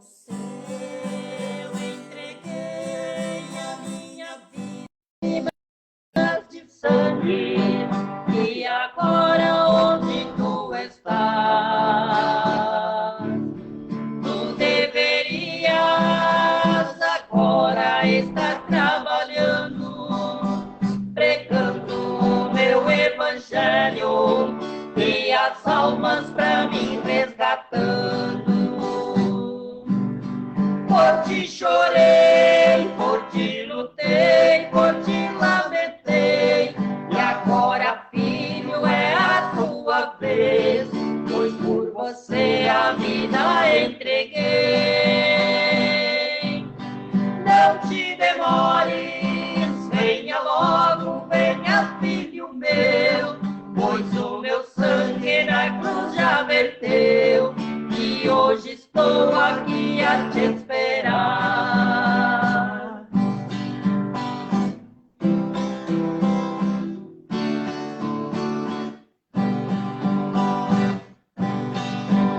você eu entreguei a minha vida de sangue, e agora onde tu estás, tu deverias agora estar trabalhando, pregando o meu evangelho e as almas pra mim resgatando. Por ti chorei, por ti lutei, por ti lamentei, e agora, filho, é a tua vez, pois por você a vida entreguei. Não te demores, venha logo, venha, filho meu, pois o meu sangue na cruz já verteu, e hoje estou aqui a te esperar.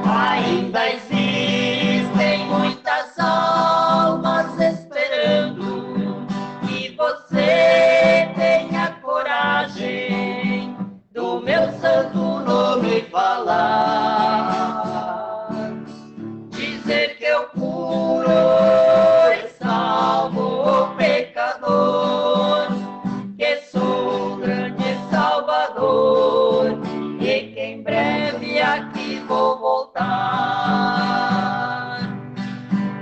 Ainda existem muitas almas esperando que você tenha coragem do meu santo nome falar, dizer que eu curo e salvo o pecador, que sou o grande Salvador e que em breve aqui vou voltar.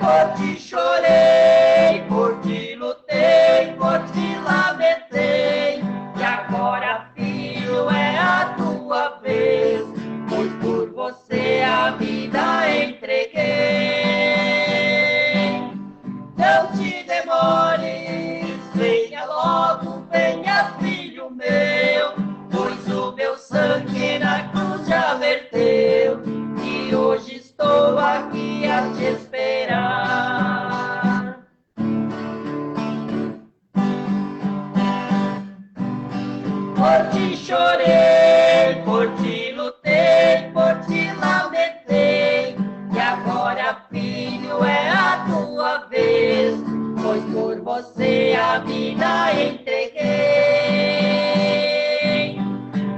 Por ti chorei, por ti lutei, por ti lamentei, e agora, filho, é a tua vez, pois por você a vida entreguei. Não te demores, venha logo, venha, filho meu, pois o meu sangue na cruz já verteu, e hoje estou aqui a te esperar. Por ti chorei, por ti lutei, por ti lamentei, e agora, filho, é a tua vez, pois por você a vida entreguei.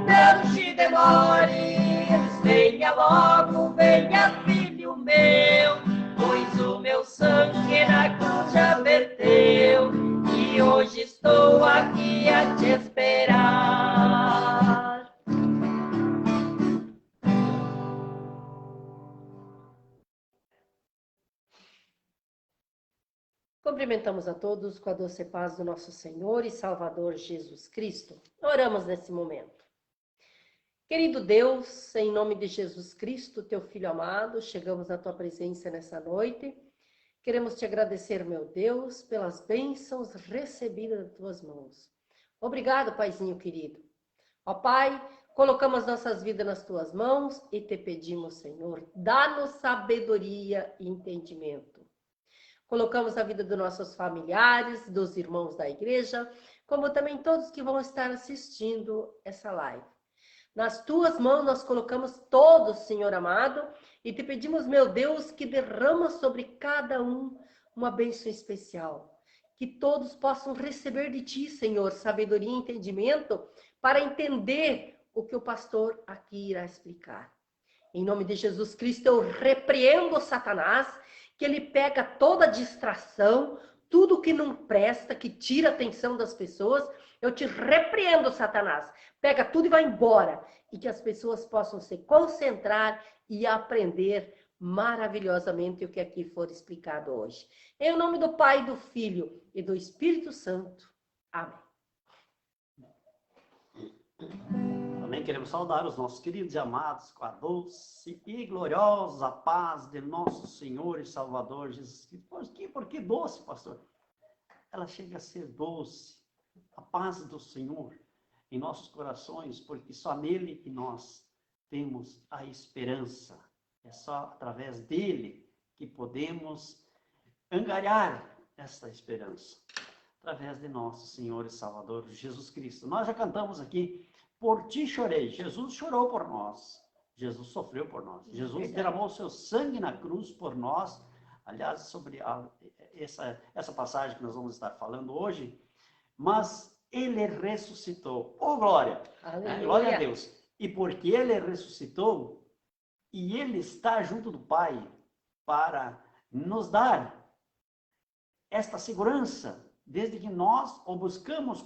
Não te demores, venha logo, venha, filho meu, pois o meu sangue na cruz já verteu, e hoje estou aqui a te esperar. Cumprimentamos a todos com a doce paz do nosso Senhor e Salvador Jesus Cristo. Oramos nesse momento. Querido Deus, em nome de Jesus Cristo, teu Filho amado, chegamos à tua presença nessa noite. Queremos te agradecer, meu Deus, pelas bênçãos recebidas das tuas mãos. Obrigado, Paizinho querido. Ó Pai, colocamos nossas vidas nas tuas mãos e te pedimos, Senhor, dá-nos sabedoria e entendimento. Colocamos a vida dos nossos familiares, dos irmãos da igreja, como também todos que vão estar assistindo essa live. Nas tuas mãos nós colocamos todos, Senhor amado, e te pedimos, meu Deus, que derrama sobre cada um uma bênção especial. Que todos possam receber de ti, Senhor, sabedoria e entendimento para entender o que o pastor aqui irá explicar. Em nome de Jesus Cristo, eu repreendo Satanás, que ele pega toda distração, tudo que não presta, que tira a atenção das pessoas. Eu te repreendo, Satanás. Pega tudo e vai embora. E que as pessoas possam se concentrar e aprender maravilhosamente o que aqui for explicado hoje. Em nome do Pai, do Filho e do Espírito Santo. Amém. Também queremos saudar os nossos queridos e amados com a doce e gloriosa paz de nosso Senhor e Salvador Jesus Cristo. Por que doce, pastor? Ela chega a ser doce, a paz do Senhor em nossos corações, porque só nele que nós temos a esperança. É só através dele que podemos angariar essa esperança, através de nosso Senhor e Salvador Jesus Cristo. Nós já cantamos aqui, por ti chorei. Jesus chorou por nós. Jesus sofreu por nós. Jesus derramou seu sangue na cruz por nós, aliás, sobre essa passagem que nós vamos estar falando hoje, mas ele ressuscitou. Oh, glória! Glória a Deus! E porque ele ressuscitou, e ele está junto do Pai para nos dar esta segurança, desde que nós o buscamos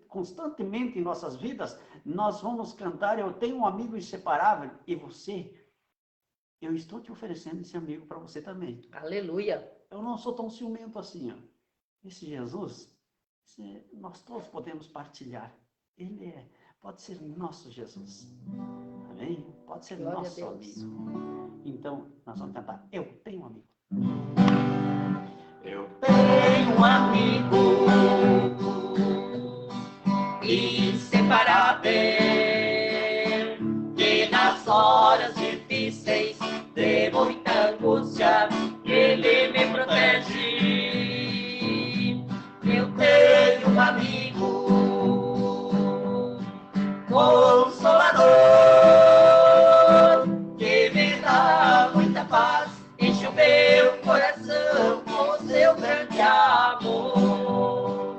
constantemente em nossas vidas, nós vamos cantar, eu tenho um amigo inseparável, e você, eu estou te oferecendo esse amigo para você também. Aleluia. Eu não sou tão ciumento assim, ó. Esse Jesus, nós todos podemos partilhar. Ele pode ser nosso Jesus. Amém? Pode ser Glória nosso amigo. Então, nós vamos cantar, eu tenho um amigo. Eu tenho um amigo inseparável, que nas horas difíceis de muita angústia, ele me protege. Eu tenho um amigo consolador, que me dá muita paz, enche o meu coração com seu grande amor.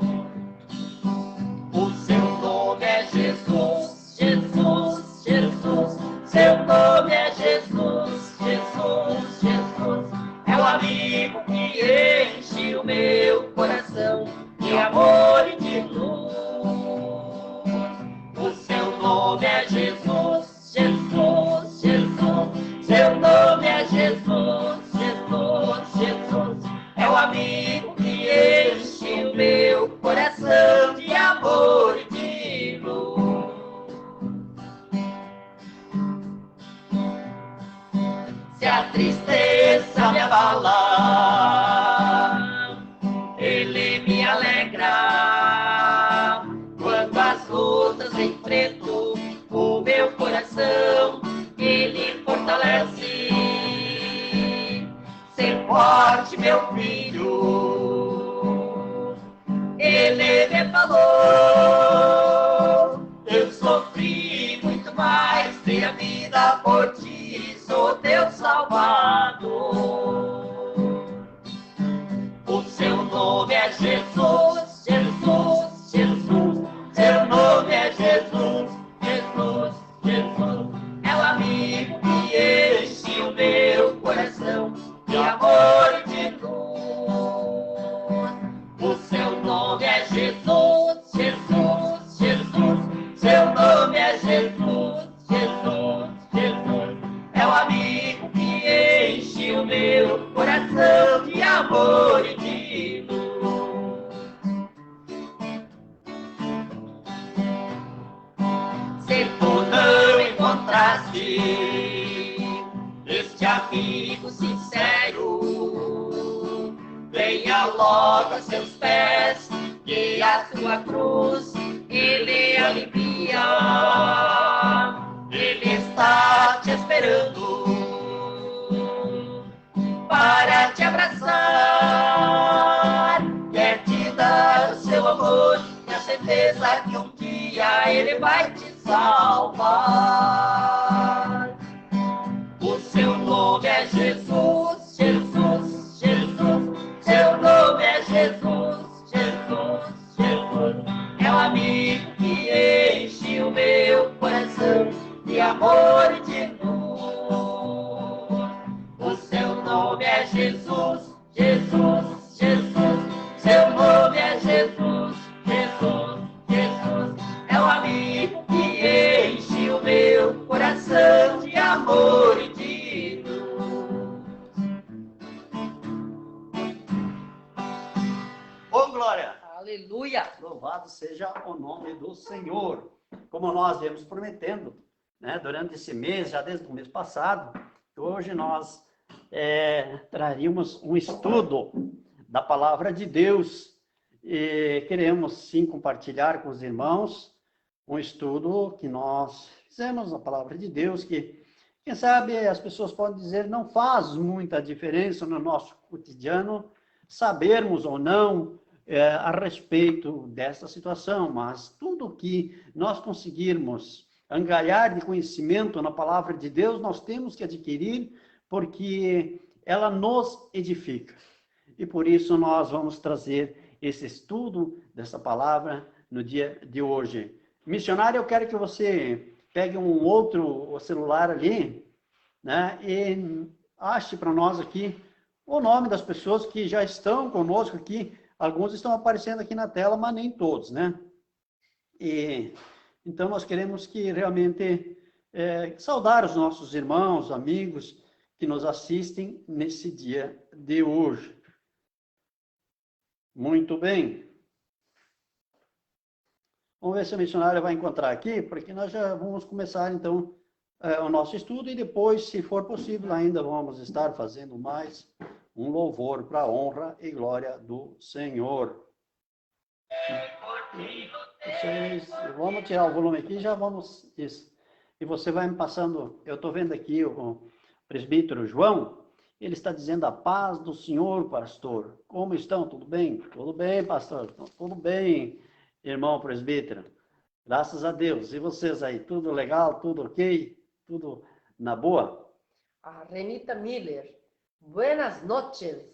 O seu nome é Jesus, Jesus, Jesus. Seu nome é Jesus, Jesus, Jesus. É o amigo que enche o meu coração de amor e de luz. O seu nome é Jesus, Jesus, Jesus. Seu nome é Jesus, Jesus, Jesus. É o amigo que enche o meu coração de amor e de luz. Se a tristeza me abala, ele me alegra. Quando as lutas enfrento, o meu coração ele fortalece. Ser forte, meu filho, ele me falou. Eu sofri muito mais, dei a vida por ti, sou teu salvador. O seu nome é Jesus, Jesus, Jesus. Seu nome é Jesus, Jesus, Jesus. É o amigo que enche o meu coração de amor e de luz. O seu nome é Jesus, Jesus, Jesus. Seu nome é Jesus, Jesus, Jesus. É o amigo que enche o meu coração de amor e de luz. Se tu não encontraste este amigo sincero, venha logo a seus pés, que a sua cruz ele alivia. Ele está te esperando para te abraçar, quer te dar o seu amor e a certeza que um dia ele vai te salvar. O seu nome é Jesus, Jesus, Jesus. Seu nome é Jesus, Jesus, Jesus. É o amigo que enche o meu coração de amor e de luz. O seu nome é Jesus, Jesus, Jesus. Seu nome é Jesus, Jesus, Jesus. É o amigo que enche o meu coração de amor e de luz. Oh, glória! Aleluia. Louvado seja o nome do Senhor. Como nós viemos prometendo, né, durante esse mês, já desde o mês passado, hoje nós traríamos um estudo da Palavra de Deus e queremos sim compartilhar com os irmãos um estudo que nós fizemos na Palavra de Deus, que quem sabe as pessoas podem dizer não faz muita diferença no nosso cotidiano sabermos ou não a respeito dessa situação, mas tudo que nós conseguirmos angariar de conhecimento na Palavra de Deus, nós temos que adquirir, porque ela nos edifica. E por isso nós vamos trazer esse estudo dessa palavra no dia de hoje. Missionário, eu quero que você pegue um outro celular ali, né, e ache para nós aqui o nome das pessoas que já estão conosco aqui. Alguns estão aparecendo aqui na tela, mas nem todos, né? E então nós queremos que realmente saudar os nossos irmãos, amigos que nos assistem nesse dia de hoje. Muito bem. Vamos ver se a missionária vai encontrar aqui, porque nós já vamos começar, então, o nosso estudo, e depois, se for possível, ainda vamos estar fazendo mais um louvor para a honra e glória do Senhor. Vamos tirar o volume aqui, já vamos... Isso. E você vai me passando... Eu estou vendo aqui o presbítero João, ele está dizendo a paz do Senhor, pastor. Como estão? Tudo bem? Tudo bem, pastor. Tudo bem, irmão presbítero. Graças a Deus. E vocês aí? Tudo legal? Tudo ok? Tudo na boa? A Renita Miller. Buenas noches.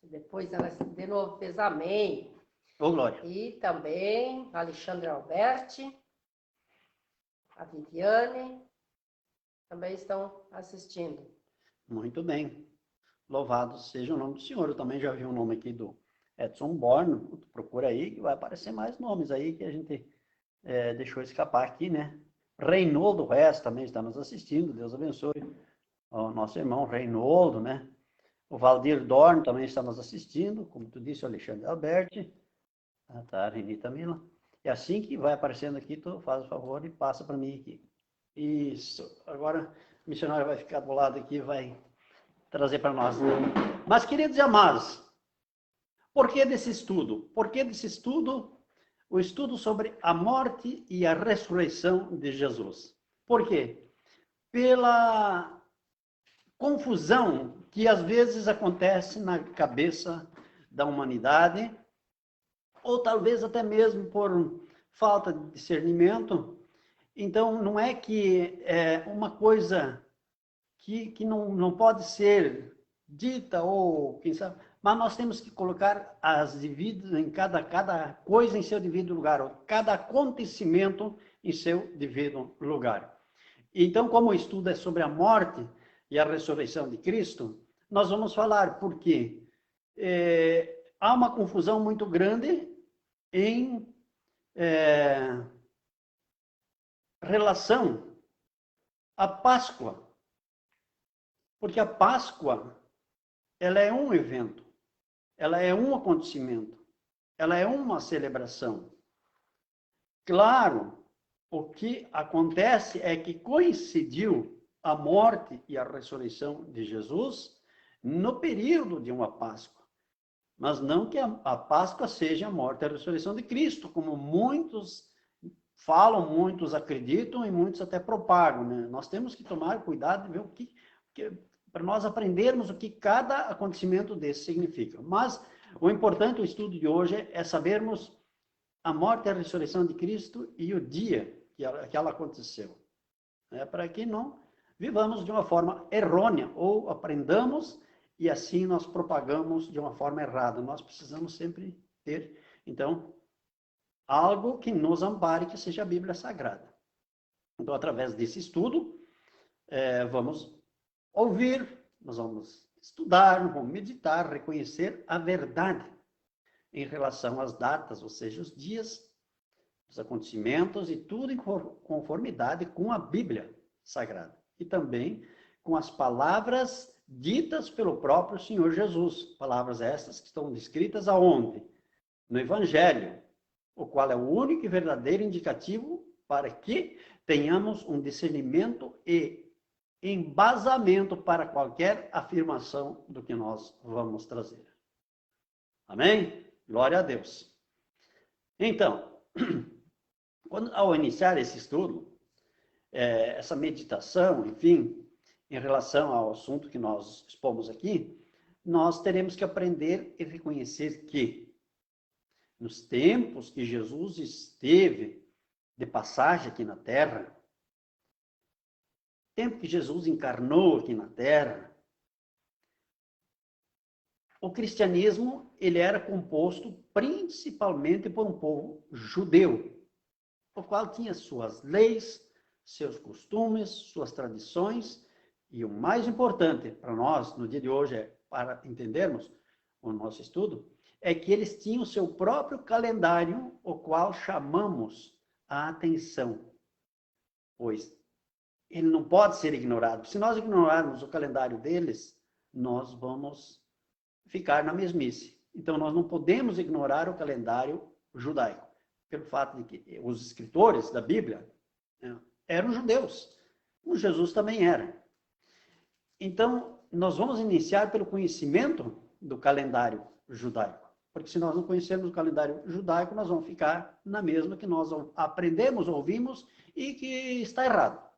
Depois ela de novo fez amém. Ô, glória. E também Alexandre Alberti, a Viviane, também estão assistindo. Muito bem. Louvado seja o nome do Senhor. Eu também já vi o nome aqui do Edson Borno. Procura aí que vai aparecer mais nomes aí que a gente deixou escapar aqui, né? Reinoldo Reis também está nos assistindo. Deus abençoe o nosso irmão Reinoldo, né? O Valdir Dorn também está nos assistindo. Como tu disse, o Alexandre Alberti. Tá, Renita Mila. E assim que vai aparecendo aqui, tu faz o favor e passa para mim aqui. Isso. Agora o missionário vai ficar do lado aqui e vai trazer para nós. Mas, queridos e amados, por que desse estudo? Por que desse estudo? O estudo sobre a morte e a ressurreição de Jesus. Por quê? Pela confusão que às vezes acontece na cabeça da humanidade, ou talvez até mesmo por falta de discernimento. Então, não é que é uma coisa que não pode ser dita, ou quem sabe, mas nós temos que colocar as devidas, em cada coisa em seu devido lugar, ou cada acontecimento em seu devido lugar. Então, como o estudo é sobre a morte e a ressurreição de Cristo, nós vamos falar porque há uma confusão muito grande em relação à Páscoa. Porque a Páscoa, ela é um evento, ela é um acontecimento, ela é uma celebração. Claro, o que acontece é que coincidiu a morte e a ressurreição de Jesus no período de uma Páscoa. Mas não que a Páscoa seja a morte e a ressurreição de Cristo, como muitos falam, muitos acreditam e muitos até propagam, né? Nós temos que tomar cuidado e ver para nós aprendermos o que cada acontecimento desse significa. Mas o importante, o estudo de hoje, é sabermos a morte e a ressurreição de Cristo e o dia que ela aconteceu. Para que não vivamos de uma forma errônea ou aprendamos e assim nós propagamos de uma forma errada. Nós precisamos sempre ter, então, algo que nos ampare, que seja a Bíblia Sagrada. Então, através desse estudo, vamos ouvir, nós vamos estudar, vamos meditar, reconhecer a verdade em relação às datas, ou seja, os dias, os acontecimentos e tudo em conformidade com a Bíblia Sagrada. E também com as palavras ditas pelo próprio Senhor Jesus. Palavras estas que estão descritas aonde? No Evangelho, o qual é o único e verdadeiro indicativo para que tenhamos um discernimento e embasamento para qualquer afirmação do que nós vamos trazer. Amém? Glória a Deus. Então, ao iniciar esse estudo, essa meditação, enfim, em relação ao assunto que nós expomos aqui, nós teremos que aprender e reconhecer que, nos tempos que Jesus esteve de passagem aqui na Terra, tempo que Jesus encarnou aqui na Terra, o cristianismo ele era composto principalmente por um povo judeu, o qual tinha suas leis, seus costumes, suas tradições, e o mais importante para nós no dia de hoje, para entendermos o nosso estudo, é que eles tinham seu próprio calendário, o qual chamamos a atenção, pois ele não pode ser ignorado. Se nós ignorarmos o calendário deles, nós vamos ficar na mesmice. Então, nós não podemos ignorar o calendário judaico, pelo fato de que os escritores da Bíblia eram judeus. O Jesus também era. Então, nós vamos iniciar pelo conhecimento do calendário judaico. Porque se nós não conhecermos o calendário judaico, nós vamos ficar na mesma que nós aprendemos, ouvimos e que está errado.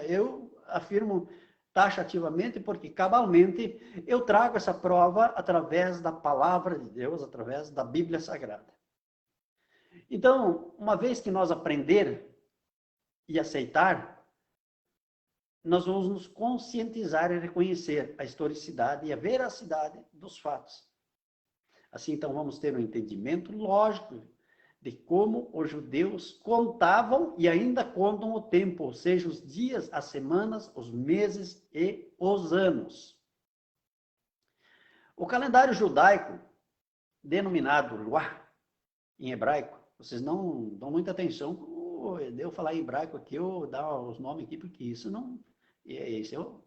Eu afirmo taxativamente, porque cabalmente eu trago essa prova através da palavra de Deus, através da Bíblia Sagrada. Então, uma vez que nós aprender e aceitar, nós vamos nos conscientizar e reconhecer a historicidade e a veracidade dos fatos. Assim, então, vamos ter um entendimento lógico de como os judeus contavam e ainda contam o tempo, ou seja, os dias, as semanas, os meses e os anos. O calendário judaico, denominado Luá, em hebraico, vocês não dão muita atenção de eu falar em hebraico aqui, eu dar os nomes aqui, porque isso não... Isso,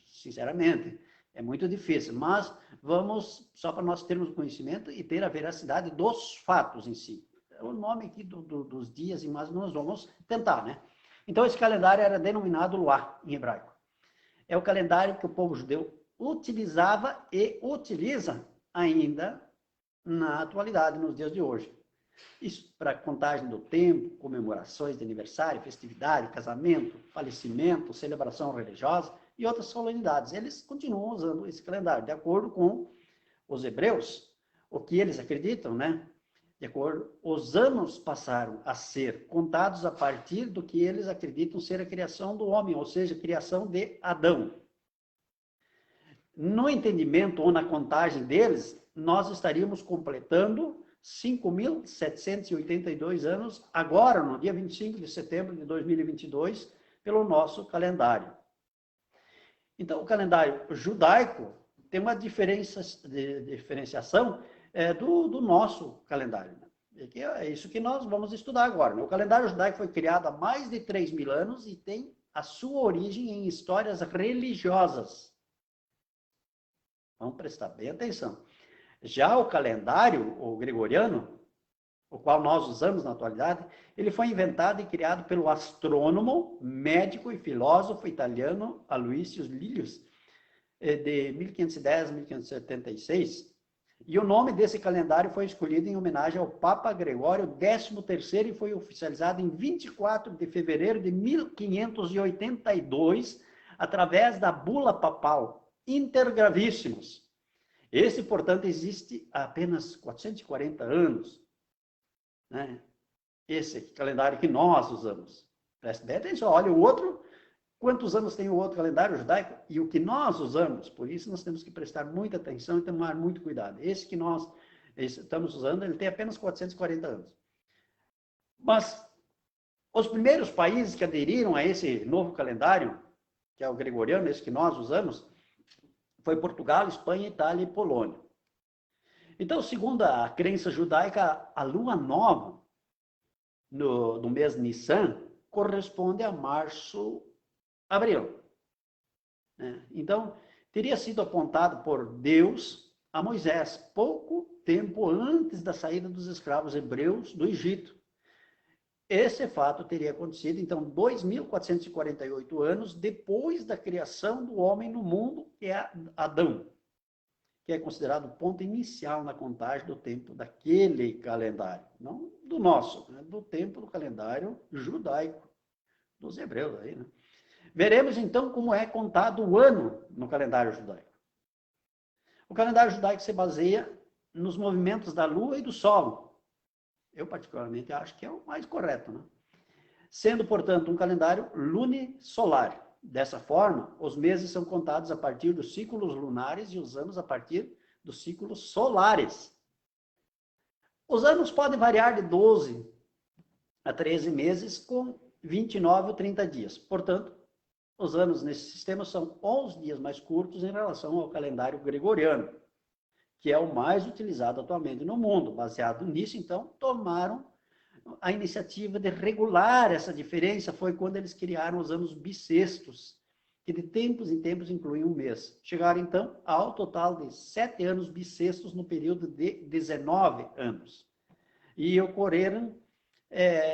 sinceramente, é muito difícil, mas vamos, só para nós termos conhecimento e ter a veracidade dos fatos em si. O nome aqui dos dias e mais nós vamos tentar, né? Então, esse calendário era denominado Luá, em hebraico. É o calendário que o povo judeu utilizava e utiliza ainda na atualidade, nos dias de hoje. Isso para contagem do tempo, comemorações de aniversário, festividade, casamento, falecimento, celebração religiosa e outras solenidades. Eles continuam usando esse calendário, de acordo com os hebreus, o que eles acreditam, né? De acordo, os anos passaram a ser contados a partir do que eles acreditam ser a criação do homem, ou seja, a criação de Adão. No entendimento ou na contagem deles, nós estaríamos completando 5.782 anos, agora, no dia 25 de setembro de 2022, pelo nosso calendário. Então, o calendário judaico tem uma diferenciação do nosso calendário. É isso que nós vamos estudar agora. O calendário judaico foi criado há mais de 3.000 anos e tem a sua origem em histórias religiosas. Vamos prestar bem atenção. Já o calendário, o gregoriano, o qual nós usamos na atualidade, ele foi inventado e criado pelo astrônomo, médico e filósofo italiano Aloysius Lilius, de 1510 a 1576. E o nome desse calendário foi escolhido em homenagem ao Papa Gregório XIII e foi oficializado em 24 de fevereiro de 1582, através da bula papal Intergravíssimos. Esse, portanto, existe há apenas 440 anos. Né? Esse calendário que nós usamos. Preste bem atenção, olha o outro, quantos anos tem o outro calendário judaico e o que nós usamos. Por isso, nós temos que prestar muita atenção e tomar muito cuidado. Esse que nós estamos usando, ele tem apenas 440 anos. Mas os primeiros países que aderiram a esse novo calendário, que é o gregoriano, esse que nós usamos, foi Portugal, Espanha, Itália e Polônia. Então, segundo a crença judaica, a lua nova no mês Nissan corresponde a março-abril. Então, teria sido apontado por Deus a Moisés pouco tempo antes da saída dos escravos hebreus do Egito. Esse fato teria acontecido, então, 2.448 anos depois da criação do homem no mundo, que é Adão, que é considerado o ponto inicial na contagem do tempo daquele calendário, não do nosso, né? Do tempo do calendário judaico, dos hebreus aí, né? Veremos, então, como é contado o ano no calendário judaico. O calendário judaico se baseia nos movimentos da lua e do sol. Eu, particularmente, acho que é o mais correto, né? Sendo, portanto, um calendário lunisolar. Dessa forma, os meses são contados a partir dos ciclos lunares e os anos a partir dos ciclos solares. Os anos podem variar de 12 a 13 meses, com 29 ou 30 dias. Portanto, os anos nesse sistema são 11 dias mais curtos em relação ao calendário gregoriano, que é o mais utilizado atualmente no mundo. Baseado nisso, então, tomaram a iniciativa de regular essa diferença. Foi quando eles criaram os anos bissextos, que de tempos em tempos incluem um mês. Chegaram, então, ao total de 7 anos bissextos no período de 19 anos. E ocorreram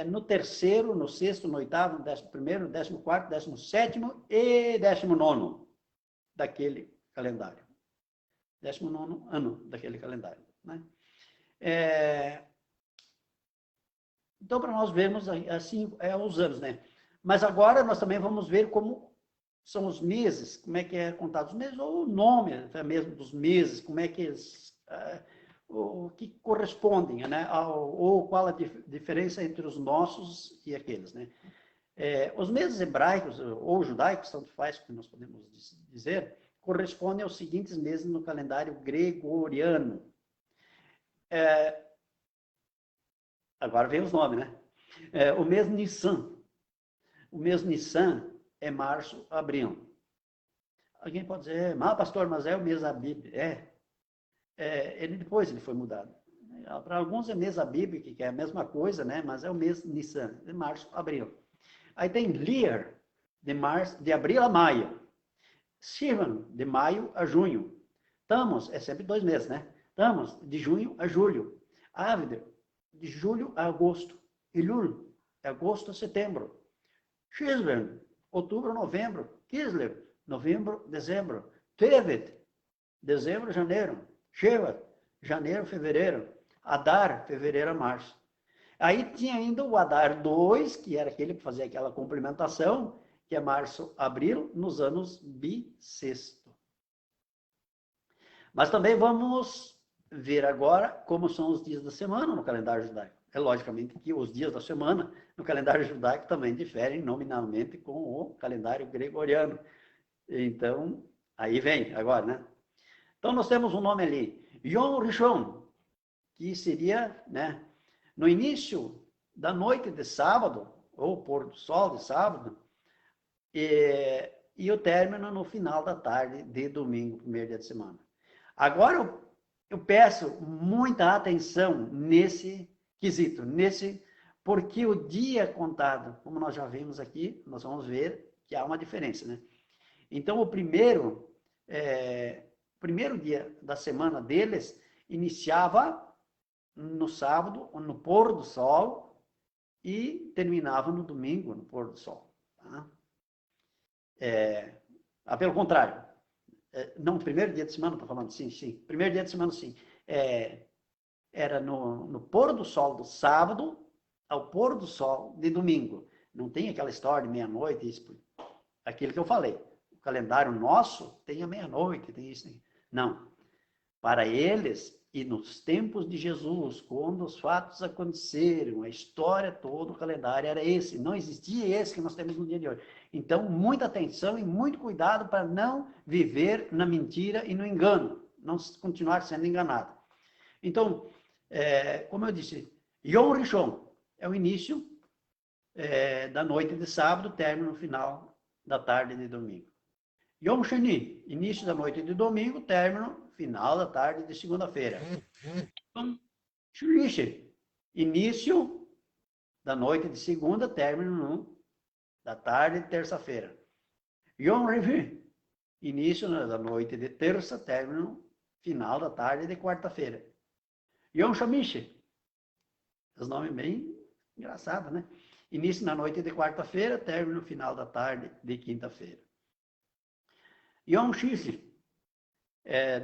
no terceiro, no sexto, no oitavo, no 11º, 14º, 17º e 19º daquele calendário. 19º ano daquele calendário. Né? Então, para nós vermos, assim, os anos, né? Mas agora nós também vamos ver como são os meses, como é que é contado os meses, ou o nome até mesmo dos meses, como é que eles... o que correspondem, né? Ou qual a diferença entre os nossos e aqueles, né? Os meses hebraicos, ou judaicos, tanto faz que nós podemos dizer, correspondem aos seguintes meses no calendário gregoriano. Agora vem os nomes, né? O mês Nissan. O mês Nissan é março, abril. Alguém pode dizer, pastor, mas é o mês Abib. Depois ele foi mudado. Para alguns é mês Abib, que é a mesma coisa, né? Mas é o mês Nissan, de março, abril. Aí tem Lier, de abril a maio. Sivan, de maio a junho. Tammuz, é sempre 2 meses, né? Tammuz, de junho a julho. Ávider, de julho a agosto. Elul, de agosto a setembro. Chislev, outubro a novembro. Kislev, novembro, dezembro. Tevet, dezembro, janeiro. Shevat, janeiro, fevereiro. Adar, fevereiro a março. Aí tinha ainda o Adar 2, que era aquele que fazia aquela complementação, que é março, abril, nos anos bissexto. Mas também vamos ver agora como são os dias da semana no calendário judaico. É logicamente que os dias da semana no calendário judaico também diferem nominalmente com o calendário gregoriano. Então, aí vem agora, né? Então, nós temos um nome ali, Yom Rishon, que seria, né, no início da noite de sábado, ou pôr do sol de sábado, e o término no final da tarde de domingo, primeiro dia de semana. Agora, eu peço muita atenção nesse quesito, porque o dia contado, como nós já vimos aqui, nós vamos ver que há uma diferença, né? Então, o primeiro dia da semana deles iniciava no sábado, no pôr do sol, e terminava no domingo, no pôr do sol. Tá? Pelo contrário, não, primeiro dia de semana, estou falando, sim. Primeiro dia de semana, sim. Era no pôr do sol do sábado ao pôr do sol de domingo. Não tem aquela história de meia-noite, aquilo que eu falei. O calendário nosso tem a meia-noite, tem isso. Não. Para eles, e nos tempos de Jesus, quando os fatos aconteceram, a história toda, o calendário era esse. Não existia esse que nós temos no dia de hoje. Então, muita atenção e muito cuidado para não viver na mentira e no engano. Não continuar sendo enganado. Então, como eu disse, Yom Rishon é o início da noite de sábado, término no final da tarde de domingo. Yom Sheni, início da noite de domingo, término final da tarde de segunda-feira. Yom Shlishi, início da noite de segunda, término da tarde de terça-feira. Yom Revi, início da noite de terça, término final da tarde de quarta-feira. Yom Shamishi, os nomes bem engraçados, né? Início na noite de quarta-feira, término final da tarde de quinta-feira. Yom Shishi,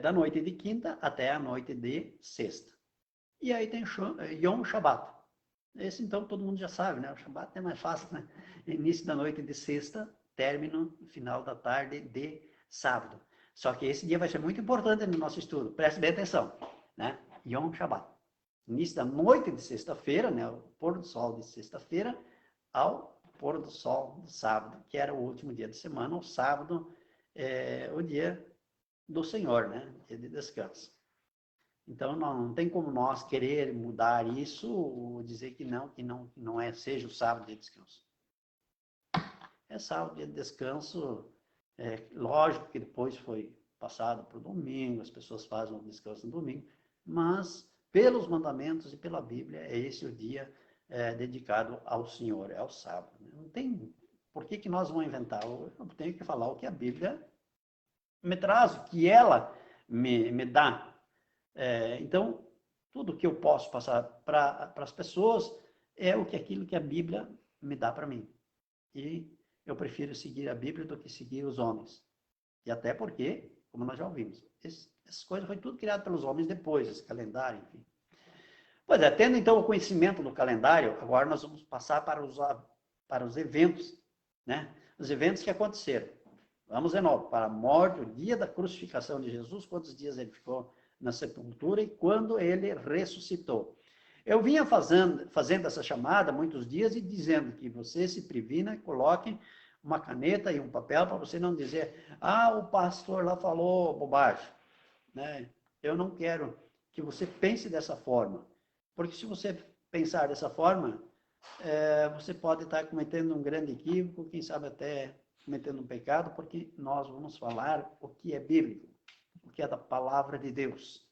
da noite de quinta até a noite de sexta. E aí tem Yom Shabbat. Esse, então, todo mundo já sabe, né? O Shabbat é mais fácil, né? Início da noite de sexta, término final da tarde de sábado. Só que esse dia vai ser muito importante no nosso estudo. Preste bem atenção, né? Yom Shabbat. Início da noite de sexta-feira, né? O pôr do sol de sexta-feira ao pôr do sol do sábado, que era o último dia de semana. O sábado é o dia do Senhor, né? Dia de descanso. Então, não tem como nós querer mudar isso ou dizer que não é, seja o sábado de descanso. É sábado de descanso, lógico que depois foi passado para o domingo, as pessoas fazem um descanso no domingo, mas pelos mandamentos e pela Bíblia, é esse o dia dedicado ao Senhor, é o sábado. Não tem por que nós vamos inventar, eu tenho que falar o que a Bíblia me traz, o que ela me dá. Então, tudo que eu posso passar para as pessoas é aquilo que a Bíblia me dá para mim. E eu prefiro seguir a Bíblia do que seguir os homens. E até porque, como nós já ouvimos, essas coisas foi tudo criado pelos homens depois, esse calendário, enfim. Pois é, tendo então o conhecimento do calendário, agora nós vamos passar para os eventos, né? Os eventos que aconteceram. Vamos de novo, para a morte, o dia da crucificação de Jesus, quantos dias ele ficou na sepultura e quando ele ressuscitou. Eu vinha fazendo essa chamada muitos dias e dizendo que você se previna, coloque uma caneta e um papel para você não dizer, o pastor lá falou bobagem. Né? Eu não quero que você pense dessa forma, porque se você pensar dessa forma, você pode estar cometendo um grande equívoco, quem sabe até cometendo um pecado, porque nós vamos falar o que é bíblico, o que é da palavra de Deus.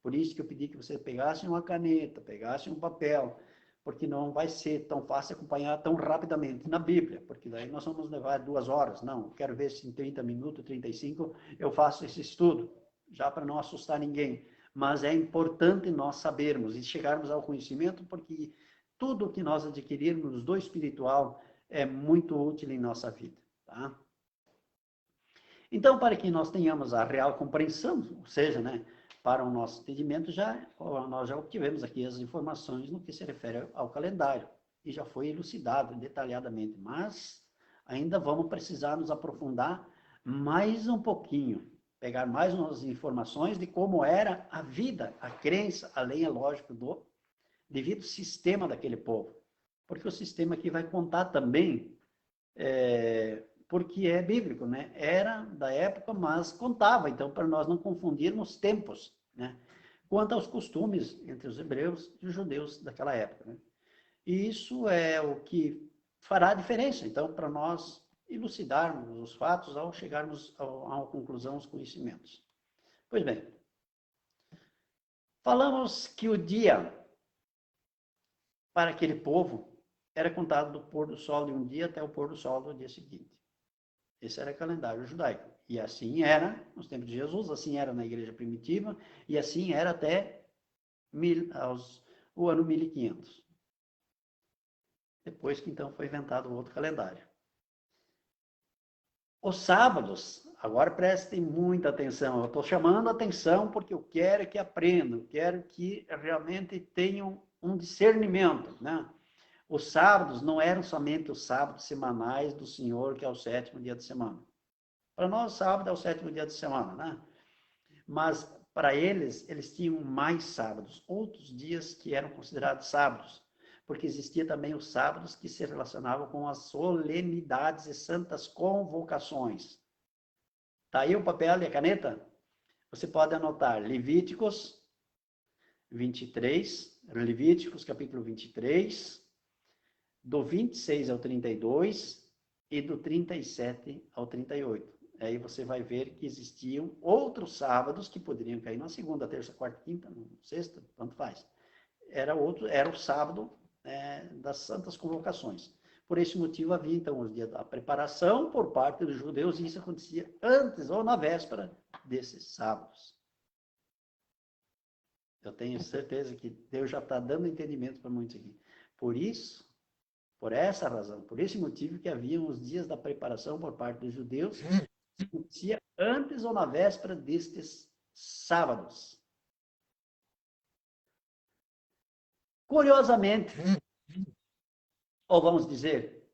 Por isso que eu pedi que você pegasse uma caneta, pegasse um papel, porque não vai ser tão fácil acompanhar tão rapidamente na Bíblia, porque daí nós vamos levar 2 horas. Não, eu quero ver se em 30 minutos, 35, eu faço esse estudo, já para não assustar ninguém. Mas é importante nós sabermos e chegarmos ao conhecimento, porque tudo que nós adquirirmos do espiritual é muito útil em nossa vida. Tá? Então, para que nós tenhamos a real compreensão, ou seja, né, para o nosso entendimento, nós já obtivemos aqui as informações no que se refere ao calendário, e já foi elucidado detalhadamente, mas ainda vamos precisar nos aprofundar mais um pouquinho, pegar mais umas informações de como era a vida, a crença, além, é lógico, do devido sistema daquele povo. Porque o sistema aqui vai contar também, porque é bíblico, né? Era da época, mas contava, então, para nós não confundirmos tempos, né? Quanto aos costumes entre os hebreus e os judeus daquela época, né? E isso é o que fará a diferença, então, para nós elucidarmos os fatos ao chegarmos a uma conclusão, os conhecimentos. Pois bem, falamos que o dia para aquele povo era contado do pôr do sol de um dia até o pôr do sol do dia seguinte. Esse era o calendário judaico. E assim era nos tempos de Jesus, assim era na igreja primitiva, e assim era até o ano 1500. Depois que então foi inventado o outro calendário. Os sábados, agora prestem muita atenção, eu estou chamando a atenção porque eu quero que aprendam, quero que realmente tenham um discernimento, né? Os sábados não eram somente os sábados semanais do Senhor, que é o 7º dia de semana. Para nós, sábado é o 7º dia de semana, né? Mas para eles tinham mais sábados, outros dias que eram considerados sábados, porque existia também os sábados que se relacionavam com as solenidades e santas convocações. Tá aí o papel e a caneta? Você pode anotar Levíticos 23, Levíticos capítulo 23, do 26 ao 32 e do 37 ao 38. Aí você vai ver que existiam outros sábados que poderiam cair na segunda, terça, quarta, quinta, sexta, tanto faz. Era o sábado das santas convocações. Por esse motivo havia então os dias da preparação por parte dos judeus, e isso acontecia antes ou na véspera desses sábados. Eu tenho certeza que Deus já está dando entendimento para muitos aqui. Por essa razão, por esse motivo que haviam os dias da preparação por parte dos judeus, que acontecia antes ou na véspera destes sábados. Curiosamente, ou vamos dizer,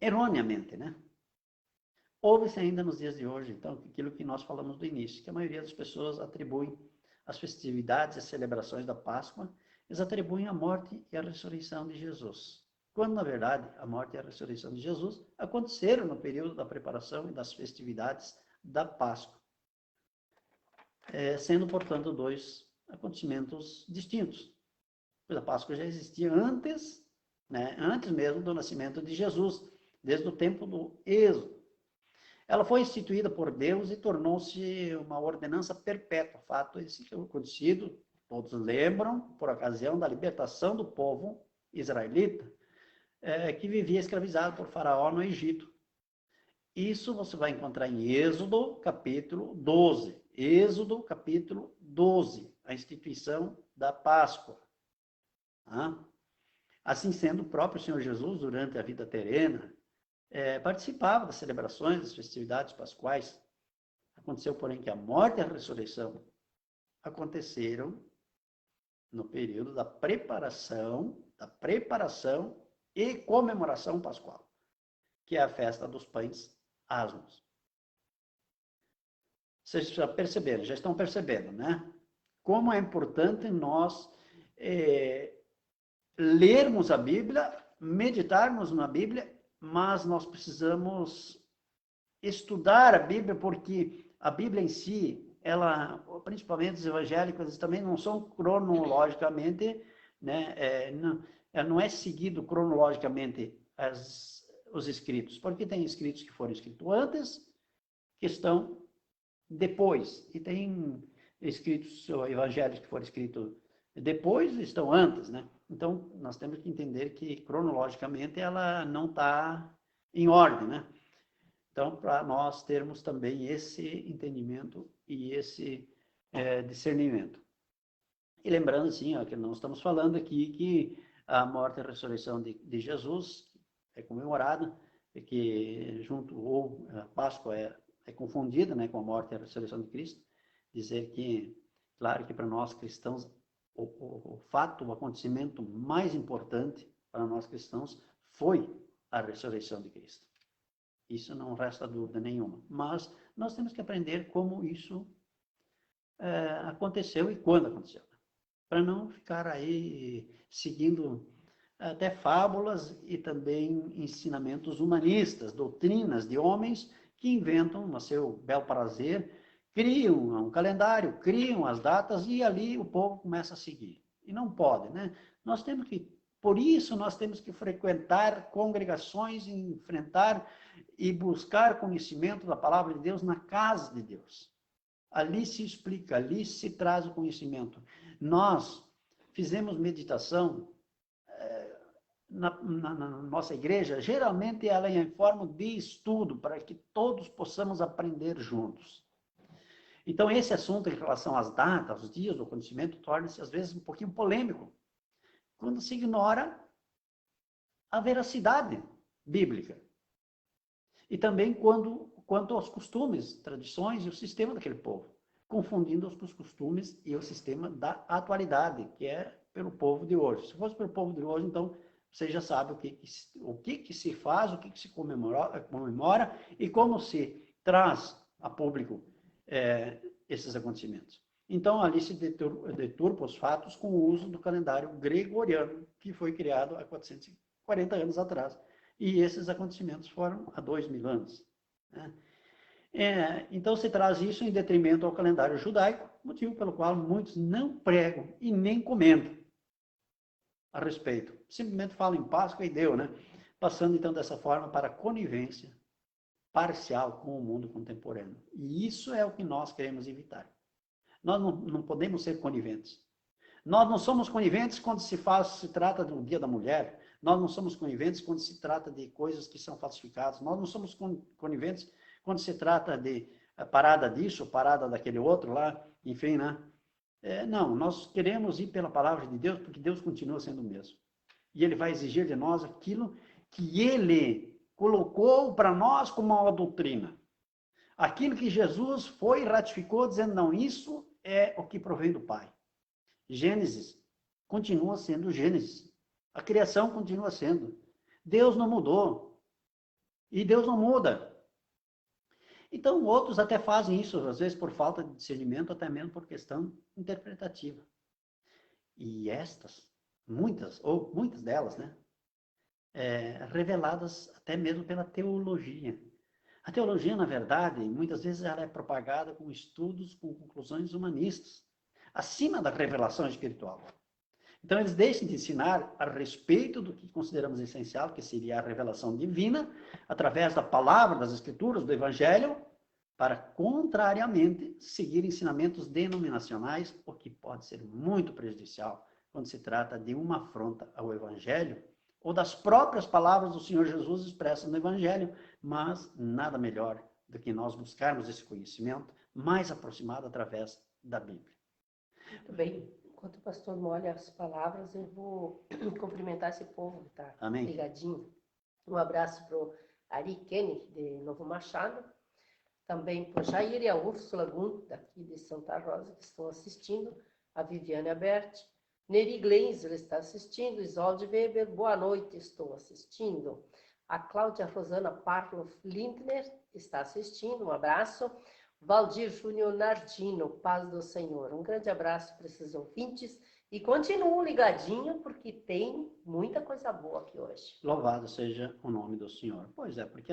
erroneamente, né? Houve-se ainda nos dias de hoje, então, aquilo que nós falamos do início, que a maioria das pessoas atribuem as festividades e as celebrações da Páscoa, eles atribuem a morte e a ressurreição de Jesus. Quando, na verdade, a morte e a ressurreição de Jesus aconteceram no período da preparação e das festividades da Páscoa. sendo, portanto, dois acontecimentos distintos. Pois a Páscoa já existia antes, né, antes mesmo do nascimento de Jesus, desde o tempo do Êxodo. Ela foi instituída por Deus e tornou-se uma ordenança perpétua. Fato esse que é conhecido, todos lembram, por ocasião da libertação do povo israelita, que vivia escravizado por Faraó no Egito. Isso você vai encontrar em Êxodo, capítulo 12. Êxodo, capítulo 12, a instituição da Páscoa. Assim sendo, o próprio Senhor Jesus, durante a vida terrena, participava das celebrações, das festividades pascuais. Aconteceu, porém, que a morte e a ressurreição aconteceram no período da preparação e comemoração pascual, que é a festa dos pães asmos. Vocês já perceberam, já estão percebendo, né? Como é importante nós lermos a Bíblia, meditarmos na Bíblia, mas nós precisamos estudar a Bíblia, porque a Bíblia em si, ela, principalmente os evangélicos, eles também não são cronologicamente, né, não é seguido cronologicamente os escritos, porque tem escritos que foram escritos antes, que estão depois, e tem escritos evangélicos que foram escritos depois, estão antes, né? Então, nós temos que entender que, cronologicamente, ela não está em ordem, né? Então, para nós termos também esse entendimento e esse discernimento. E lembrando, assim, ó, que nós estamos falando aqui que a morte e a ressurreição de Jesus é comemorada, que junto, ou a Páscoa é confundida, né, com a morte e a ressurreição de Cristo, dizer que, claro que para nós cristãos, o fato, o acontecimento mais importante para nós cristãos foi a ressurreição de Cristo. Isso não resta dúvida nenhuma. Mas nós temos que aprender como isso aconteceu e quando aconteceu. Para não ficar aí seguindo até fábulas e também ensinamentos humanistas, doutrinas de homens que inventam a seu bel prazer, criam um calendário, criam as datas e ali o povo começa a seguir. E não pode, né? Nós temos que, por isso nós temos que frequentar congregações, enfrentar e buscar conhecimento da palavra de Deus na casa de Deus. Ali se explica, ali se traz o conhecimento. Nós fizemos meditação na nossa igreja, geralmente ela é em forma de estudo, para que todos possamos aprender juntos. Então, esse assunto em relação às datas, os dias do acontecimento, torna-se às vezes um pouquinho polêmico, quando se ignora a veracidade bíblica. E também quanto aos costumes, tradições e o sistema daquele povo, confundindo os costumes e o sistema da atualidade, que é pelo povo de hoje. Se fosse pelo povo de hoje, então, você já sabe o que se faz, o que se comemora e como se traz a público esses acontecimentos. Então, ali se deturpa os fatos com o uso do calendário gregoriano, que foi criado há 440 anos atrás. E esses acontecimentos foram há 2.000 anos. Né? Então, se traz isso em detrimento ao calendário judaico, motivo pelo qual muitos não pregam e nem comentam a respeito. Simplesmente falam em Páscoa e deu, né? Passando, então, dessa forma para a conivência parcial com o mundo contemporâneo. E isso é o que nós queremos evitar. Nós não podemos ser coniventes. Nós não somos coniventes quando se trata do Dia da Mulher. Nós não somos coniventes quando se trata de coisas que são falsificadas. Nós não somos coniventes quando se trata de parada disso, parada daquele outro lá, enfim, né? Não, nós queremos ir pela palavra de Deus, porque Deus continua sendo o mesmo. E Ele vai exigir de nós aquilo que Ele colocou para nós como uma doutrina. Aquilo que Jesus foi e ratificou, dizendo, não, isso é o que provém do Pai. Gênesis continua sendo Gênesis. A criação continua sendo. Deus não mudou. E Deus não muda. Então, outros até fazem isso, às vezes por falta de discernimento, até mesmo por questão interpretativa. E estas, muitas delas, né? Reveladas até mesmo pela teologia. A teologia, na verdade, muitas vezes ela é propagada com estudos, com conclusões humanistas, acima da revelação espiritual. Então, eles deixam de ensinar a respeito do que consideramos essencial, que seria a revelação divina, através da palavra, das escrituras, do evangelho, para, contrariamente, seguir ensinamentos denominacionais, o que pode ser muito prejudicial quando se trata de uma afronta ao evangelho, ou das próprias palavras do Senhor Jesus expressas no evangelho, mas nada melhor do que nós buscarmos esse conhecimento mais aproximado através da Bíblia. Muito bem. Enquanto o pastor molha as palavras, eu vou cumprimentar esse povo que está ligadinho. Um abraço para o Ari Kenny, de Novo Machado. Também para o Jair e a Úrsula Gun, daqui de Santa Rosa, que estão assistindo. A Viviane Abert. Neri Gleisler está assistindo. Isolde Weber, boa noite, estou assistindo. A Cláudia Rosana Parloff Lindner está assistindo, um abraço. Valdir Júnior Nardino, paz do Senhor. Um grande abraço para esses ouvintes e continuem ligadinho, porque tem muita coisa boa aqui hoje. Louvado seja o nome do Senhor. Pois é, porque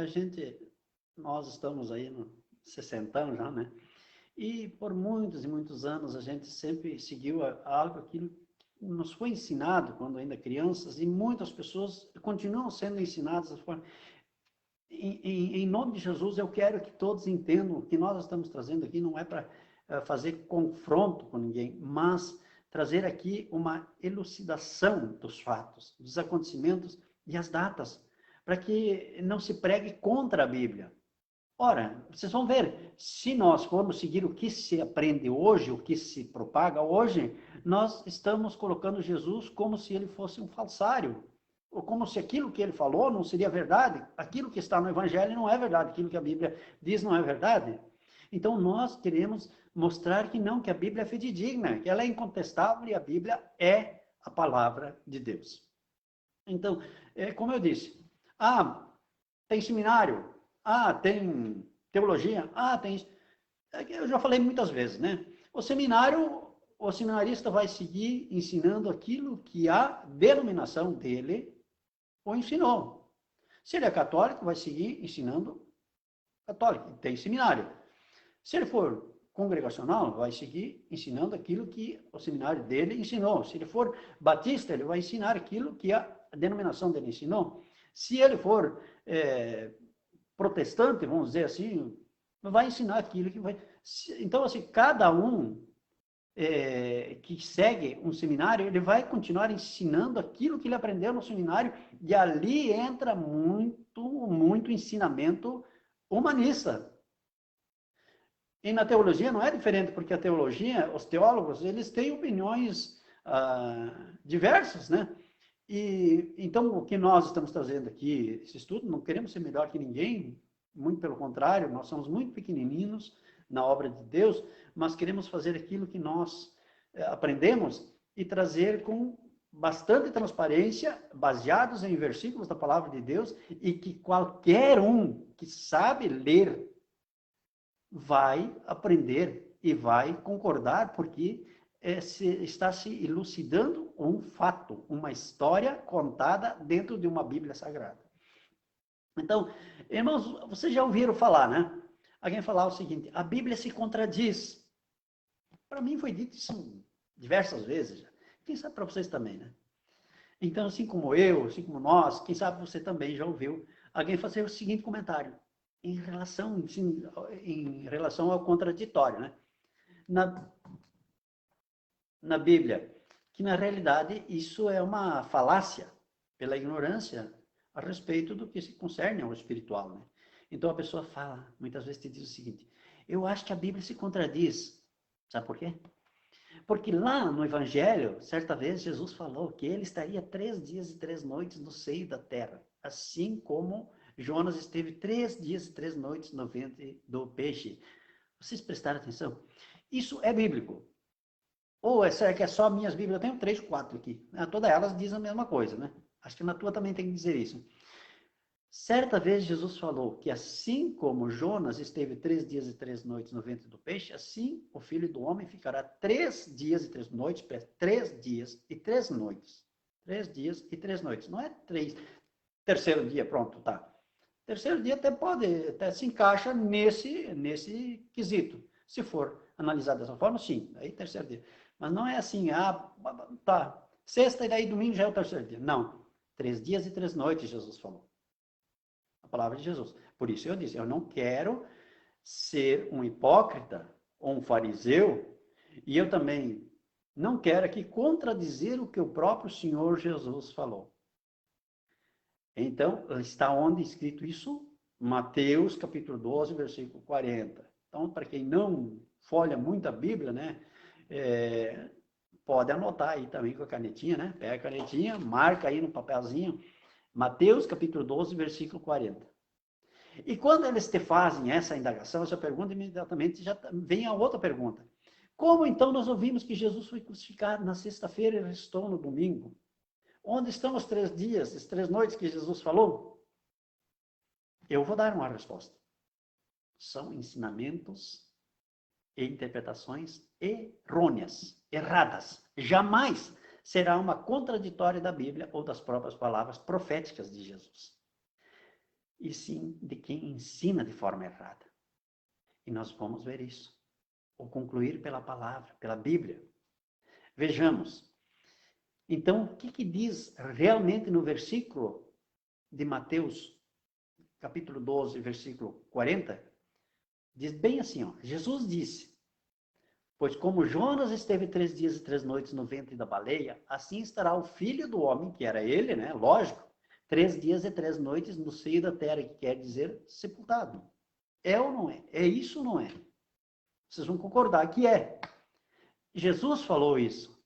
nós estamos aí no 60 já, né? E por muitos e muitos anos a gente sempre seguiu algo que nos foi ensinado quando ainda crianças, e muitas pessoas continuam sendo ensinadas dessa forma. Em nome de Jesus, eu quero que todos entendam que nós estamos trazendo aqui não é para fazer confronto com ninguém, mas trazer aqui uma elucidação dos fatos, dos acontecimentos e as datas, para que não se pregue contra a Bíblia. Ora, vocês vão ver, se nós formos seguir o que se aprende hoje, o que se propaga hoje, nós estamos colocando Jesus como se ele fosse um falsário, ou como se aquilo que ele falou não seria verdade, aquilo que está no Evangelho não é verdade, aquilo que a Bíblia diz não é verdade. Então, nós queremos mostrar que não, que a Bíblia é fidedigna, que ela é incontestável e a Bíblia é a palavra de Deus. Então, como eu disse, tem seminário, tem teologia, tem isso. Eu já falei muitas vezes, né? O seminarista vai seguir ensinando aquilo que a denominação dele o ensinou. Se ele é católico, vai seguir ensinando católico, tem seminário. Se ele for congregacional, vai seguir ensinando aquilo que o seminário dele ensinou. Se ele for batista, ele vai ensinar aquilo que a denominação dele ensinou. Se ele for protestante, vamos dizer assim, vai ensinar aquilo que vai... Então, assim, cada um que segue um seminário, ele vai continuar ensinando aquilo que ele aprendeu no seminário, e ali entra muito ensinamento humanista. E na teologia não é diferente, porque a teologia, os teólogos, eles têm opiniões diversas, né? E então, o que nós estamos trazendo aqui, esse estudo, não queremos ser melhor que ninguém, muito pelo contrário, nós somos muito pequenininhos na obra de Deus, mas queremos fazer aquilo que nós aprendemos e trazer com bastante transparência, baseados em versículos da palavra de Deus, e que qualquer um que sabe ler vai aprender e vai concordar, porque está se elucidando um fato, uma história contada dentro de uma Bíblia Sagrada. Então, irmãos, vocês já ouviram falar, né? Alguém falar o seguinte: a Bíblia se contradiz. Para mim foi dito isso diversas vezes já. Quem sabe para vocês também, né? Então, assim como eu, assim como nós, quem sabe você também já ouviu alguém fazer o seguinte comentário em relação ao contraditório, né? Na Bíblia, que na realidade isso é uma falácia pela ignorância a respeito do que se concerne ao espiritual, né? Então a pessoa fala, muitas vezes te diz o seguinte: eu acho que a Bíblia se contradiz. Sabe por quê? Porque lá no Evangelho, certa vez Jesus falou que ele estaria 3 dias e 3 noites no seio da terra, assim como Jonas esteve 3 dias e 3 noites no ventre do peixe. Vocês prestaram atenção? Isso é bíblico. Ou será que é só minhas Bíblias? Eu tenho 3, 4 aqui. Todas elas dizem a mesma coisa, né? Acho que na tua também tem que dizer isso. Certa vez Jesus falou que assim como Jonas esteve 3 dias e 3 noites no ventre do peixe, assim o Filho do Homem ficará 3 dias e 3 noites, 3 dias e 3 noites. 3 dias e 3 noites. Não é 3, terceiro dia, pronto, tá. Terceiro dia até se encaixa nesse quesito. Se for analisar dessa forma, sim, aí terceiro dia. Mas não é assim, tá, sexta e daí domingo já é o terceiro dia. Não, 3 dias e 3 noites, Jesus falou. A palavra de Jesus. Por isso eu disse, eu não quero ser um hipócrita ou um fariseu, e eu também não quero aqui contradizer o que o próprio Senhor Jesus falou. Então, está onde escrito isso? Mateus, capítulo 12, versículo 40. Então, para quem não folha muito a Bíblia, né, pode anotar aí também com a canetinha, né? Pega a canetinha, marca aí no papelzinho, Mateus, capítulo 12, versículo 40. E quando eles te fazem essa indagação, essa pergunta, imediatamente já vem a outra pergunta. Como então nós ouvimos que Jesus foi crucificado na sexta-feira e ressuscitou no domingo? Onde estão os 3 dias, as 3 noites que Jesus falou? Eu vou dar uma resposta. São ensinamentos e interpretações errôneas, erradas. Jamais será uma contraditória da Bíblia ou das próprias palavras proféticas de Jesus. E sim de quem ensina de forma errada. E nós vamos ver isso. Ou concluir pela palavra, pela Bíblia. Vejamos. Então, o que diz realmente no versículo de Mateus, capítulo 12, versículo 40? Diz bem assim, ó, Jesus disse, pois como Jonas esteve 3 dias e 3 noites no ventre da baleia, assim estará o Filho do Homem, que era ele, né? Lógico, 3 dias e 3 noites no seio da terra, que quer dizer sepultado. É ou não é? É isso ou não é? Vocês vão concordar que é. Jesus falou isso.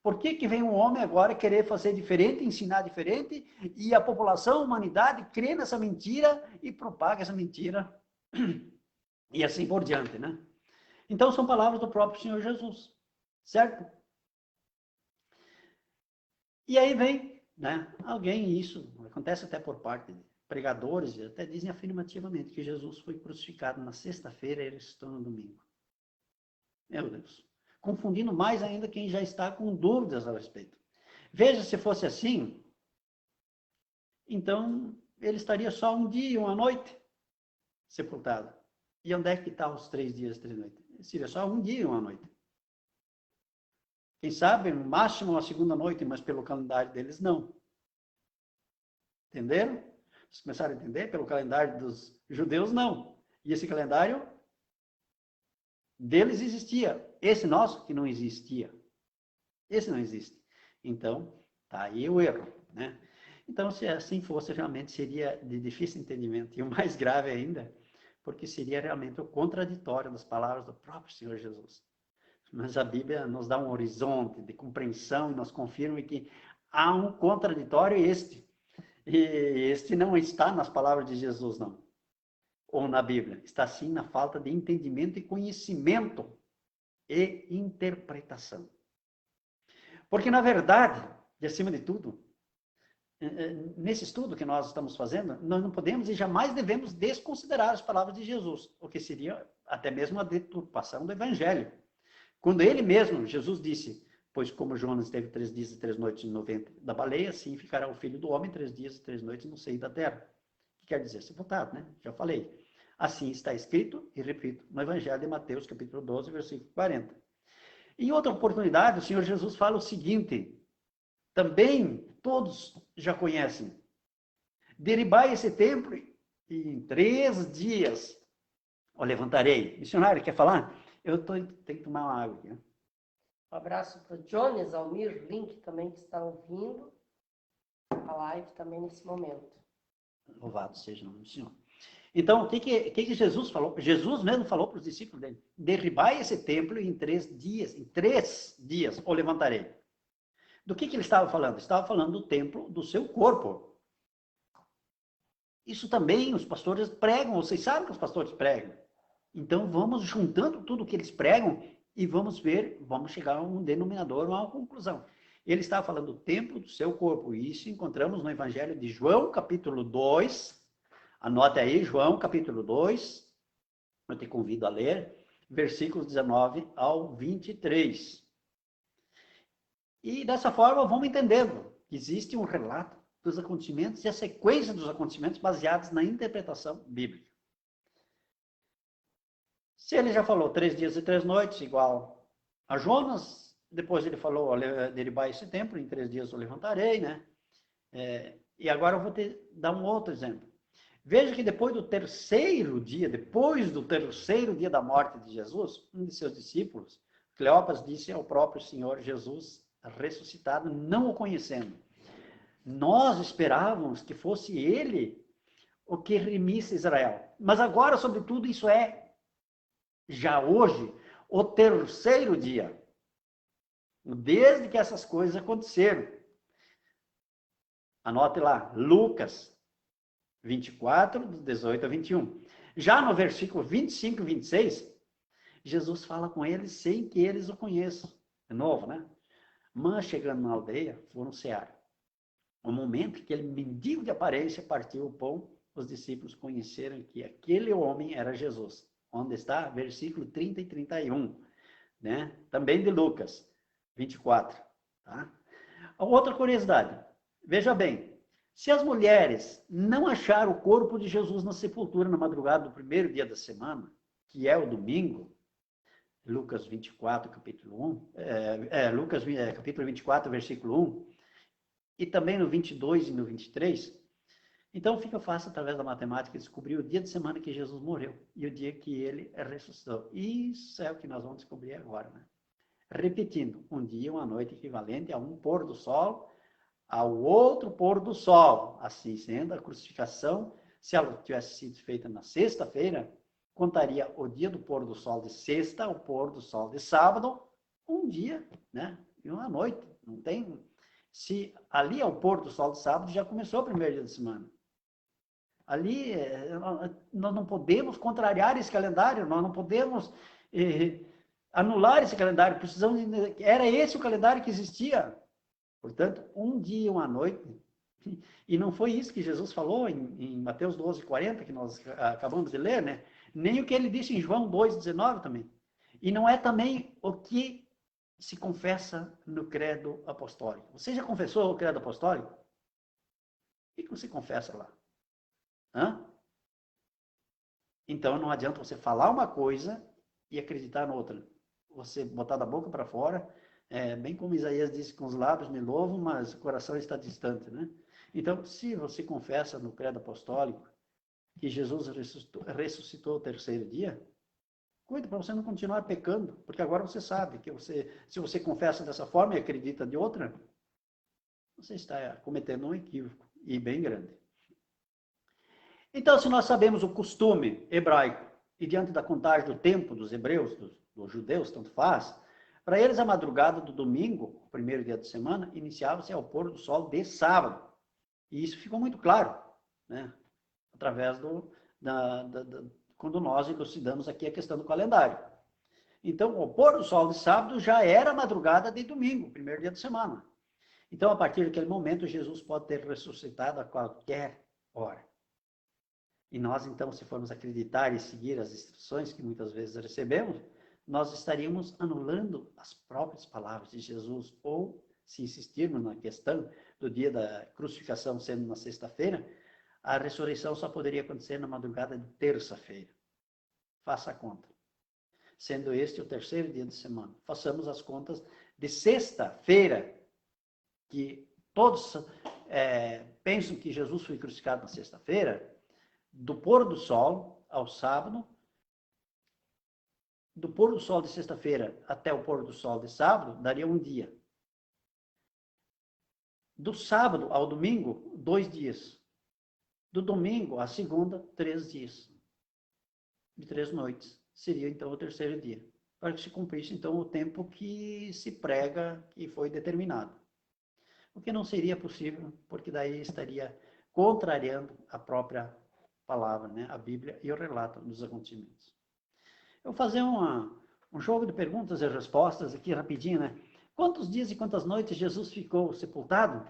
Por que vem um homem agora querer fazer diferente, ensinar diferente, e a população, a humanidade, crê nessa mentira e propaga essa mentira, e assim por diante, né? Então, são palavras do próprio Senhor Jesus, certo? E aí vem, né, alguém, isso acontece até por parte de pregadores, até dizem afirmativamente que Jesus foi crucificado na sexta-feira e ele ressuscitou no domingo. Meu Deus. Confundindo mais ainda quem já está com dúvidas a respeito. Veja, se fosse assim, então ele estaria só um dia, uma noite sepultado. E onde é que está os 3 dias e 3 noites? Seria só um dia e uma noite. Quem sabe, no máximo uma segunda noite, mas pelo calendário deles, não. Entenderam? Vocês começaram a entender? Pelo calendário dos judeus, não. E esse calendário deles existia. Esse nosso que não existia. Esse não existe. Então, tá aí o erro, né? Então, se assim fosse, realmente seria de difícil entendimento. E o mais grave ainda, porque seria realmente o contraditório das palavras do próprio Senhor Jesus. Mas a Bíblia nos dá um horizonte de compreensão e nos confirma que há um contraditório este. E este não está nas palavras de Jesus, não. Ou na Bíblia. Está sim na falta de entendimento e conhecimento e interpretação. Porque, na verdade, e acima de tudo, nesse estudo que nós estamos fazendo, nós não podemos e jamais devemos desconsiderar as palavras de Jesus, o que seria até mesmo a deturpação do Evangelho. Quando ele mesmo, Jesus disse, pois como Jonas teve 3 dias e 3 noites no ventre da baleia, assim ficará o Filho do Homem 3 dias e 3 noites no seio da terra. O que quer dizer? Sepultado, né? Já falei. Assim está escrito, e repito, no Evangelho de Mateus, capítulo 12, versículo 40. Em outra oportunidade, o Senhor Jesus fala o seguinte, também todos já conhecem, derribai esse templo e em 3 dias o levantarei. Missionário, quer falar? Eu tenho que tomar uma água aqui. Né? Um abraço para o Jones, Almir, Link também que está ouvindo a live também nesse momento. Louvado seja o nome do Senhor. Então, o que Jesus falou? Jesus mesmo falou para os discípulos dele, derribai esse templo e em 3 dias o levantarei. Do que ele estava falando? Estava falando do templo do seu corpo. Isso também os pastores pregam, vocês sabem que os pastores pregam. Então, vamos juntando tudo o que eles pregam e vamos ver, vamos chegar a um denominador, a uma conclusão. Ele estava falando do templo do seu corpo. E isso encontramos no Evangelho de João, capítulo 2. Anote aí, João, capítulo 2. Eu te convido a ler, versículos 19 ao 23. E dessa forma, vamos entendendo que existe um relato dos acontecimentos e a sequência dos acontecimentos baseados na interpretação bíblica. Se ele já falou 3 dias e 3 noites, igual a Jonas, depois ele falou, derribar esse templo, em 3 dias eu levantarei, né? E agora eu vou dar um outro exemplo. Veja que depois do terceiro dia da morte de Jesus, um de seus discípulos, Cleopas, disse ao próprio Senhor Jesus ressuscitado, não o conhecendo: nós esperávamos que fosse ele o que remisse Israel. Mas agora, sobretudo, isso já hoje, o terceiro dia, desde que essas coisas aconteceram. Anote lá, Lucas 24, 18 a 21. Já no versículo 25 e 26, Jesus fala com eles sem que eles o conheçam. De novo, né? Mas chegando na aldeia, foram cear. O momento em que aquele mendigo de aparência partiu o pão, os discípulos conheceram que aquele homem era Jesus. Onde está? Versículo 30 e 31. Né? Também de Lucas 24. Tá? Outra curiosidade. Veja bem. Se as mulheres não acharam o corpo de Jesus na sepultura na madrugada do primeiro dia da semana, que é o domingo, Lucas 24, capítulo 1, Lucas capítulo 24, versículo 1, e também no 22 e no 23, então fica fácil, através da matemática, descobrir o dia de semana que Jesus morreu e o dia que ele ressuscitou. Isso é o que nós vamos descobrir agora, né? Repetindo, um dia, uma noite equivalente a um pôr do sol, ao outro pôr do sol. Assim sendo, a crucificação, se ela tivesse sido feita na sexta-feira, contaria o dia do pôr do sol de sexta, o pôr do sol de sábado, um dia, né? E uma noite. Não tem... Se ali é o pôr do sol de sábado, já começou o primeiro dia da semana. Ali, nós não podemos contrariar esse calendário, nós não podemos anular esse calendário. Era esse o calendário que existia. Portanto, um dia e uma noite, e não foi isso que Jesus falou em Mateus 12, 40, que nós acabamos de ler, né? Nem o que ele disse em João 2, 19 também. E não é também o que se confessa no credo apostólico. Você já confessou o credo apostólico? O que você confessa lá? Então, não adianta você falar uma coisa e acreditar noutra. Você botar da boca para fora... bem como Isaías disse, com os lábios me louvam, mas o coração está distante, né? Então, se você confessa no credo apostólico que Jesus ressuscitou o terceiro dia, cuide para você não continuar pecando, porque agora você sabe que se você confessa dessa forma e acredita de outra, você está cometendo um equívoco, e bem grande. Então, se nós sabemos o costume hebraico, e diante da contagem do tempo dos hebreus, dos judeus, tanto faz, para eles, a madrugada do domingo, o primeiro dia da semana, iniciava-se ao pôr do sol de sábado. E isso ficou muito claro, né? Através quando nós elucidamos aqui a questão do calendário. Então, o pôr do sol de sábado já era a madrugada de domingo, primeiro dia da semana. Então, a partir daquele momento, Jesus pode ter ressuscitado a qualquer hora. E nós, então, se formos acreditar e seguir as instruções que muitas vezes recebemos, nós estaríamos anulando as próprias palavras de Jesus, ou, se insistirmos na questão do dia da crucificação sendo na sexta-feira, a ressurreição só poderia acontecer na madrugada de terça-feira. Faça a conta. Sendo este o terceiro dia de semana. Façamos as contas de sexta-feira, que todos pensam que Jesus foi crucificado na sexta-feira, do pôr do sol ao sábado, do pôr do sol de sexta-feira até o pôr do sol de sábado, daria um dia. Do sábado ao domingo, 2 dias. Do domingo à segunda, 3 dias. De 3 noites. Seria, então, o terceiro dia. Para que se cumprisse, então, o tempo que se prega, que foi determinado. O que não seria possível, porque daí estaria contrariando a própria palavra, né? A Bíblia e o relato dos acontecimentos. Eu vou fazer um jogo de perguntas e respostas aqui rapidinho, né? Quantos dias e quantas noites Jesus ficou sepultado?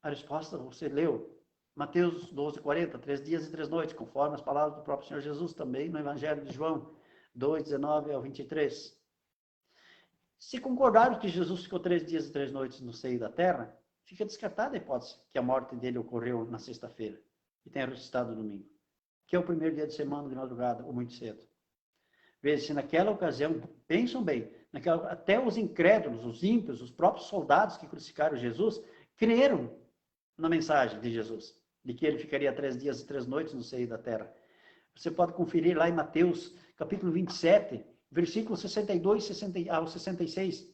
A resposta você leu. Mateus 12, 40, 3 dias e 3 noites, conforme as palavras do próprio Senhor Jesus, também no Evangelho de João 2, 19 ao 23. Se concordarmos que Jesus ficou 3 dias e 3 noites no seio da terra, fica descartada a hipótese que a morte dele ocorreu na sexta-feira e tenha ressuscitado no domingo, que é o primeiro dia de semana, de madrugada, ou muito cedo. Veja, se naquela ocasião, pensam bem, até os incrédulos, os ímpios, os próprios soldados que crucificaram Jesus, creram na mensagem de Jesus, de que ele ficaria 3 dias e 3 noites no seio da terra. Você pode conferir lá em Mateus, capítulo 27, versículos 62 ao 66.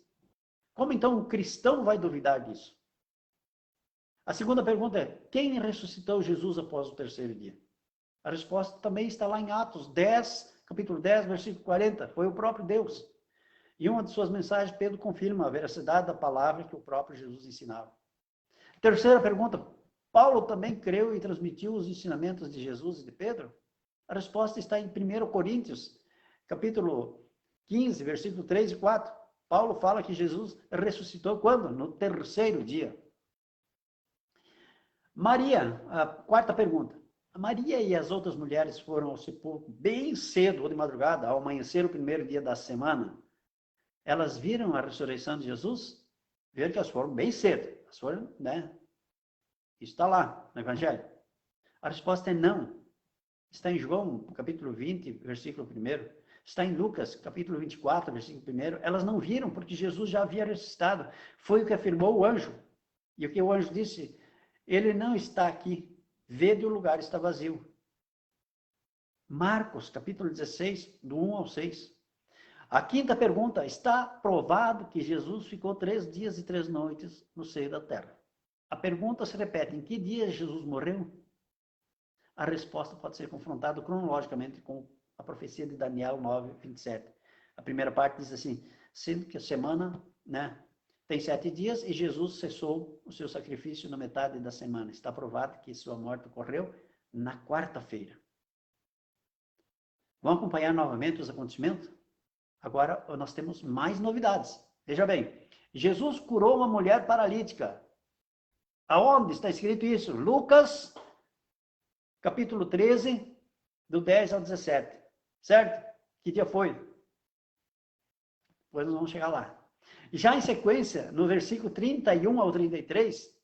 Como então um cristão vai duvidar disso? A segunda pergunta é, quem ressuscitou Jesus após o terceiro dia? A resposta também está lá em Atos 10, capítulo 10, versículo 40. Foi o próprio Deus. E uma de suas mensagens, Pedro confirma a veracidade da palavra que o próprio Jesus ensinava. Terceira pergunta, Paulo também creu e transmitiu os ensinamentos de Jesus e de Pedro? A resposta está em 1 Coríntios, capítulo 15, versículo 3 e 4. Paulo fala que Jesus ressuscitou quando? No terceiro dia. Maria, a quarta pergunta. Maria e as outras mulheres foram ao sepulcro bem cedo, ou de madrugada, ao amanhecer o primeiro dia da semana. Elas viram a ressurreição de Jesus? Viram que elas foram bem cedo. Elas foram, né? Está lá no Evangelho. A resposta é não. Está em João, capítulo 20, versículo 1. Está em Lucas, capítulo 24, versículo 1. Elas não viram, porque Jesus já havia ressuscitado. Foi o que afirmou o anjo. E o que o anjo disse? Ele não está aqui. Vede, o lugar está vazio. Marcos, capítulo 16, do 1 ao 6. A quinta pergunta, está provado que Jesus ficou 3 dias e 3 noites no seio da terra. A pergunta se repete, em que dia Jesus morreu? A resposta pode ser confrontada cronologicamente com a profecia de Daniel 9, 27. A primeira parte diz assim, sendo que a semana, né, tem 7 dias e Jesus cessou o seu sacrifício na metade da semana. Está provado que sua morte ocorreu na quarta-feira. Vamos acompanhar novamente os acontecimentos? Agora nós temos mais novidades. Veja bem, Jesus curou uma mulher paralítica. Aonde está escrito isso? Lucas, capítulo 13, do 10 ao 17. Certo? Que dia foi? Depois nós vamos chegar lá. Já em sequência, no versículo 31 ao 33,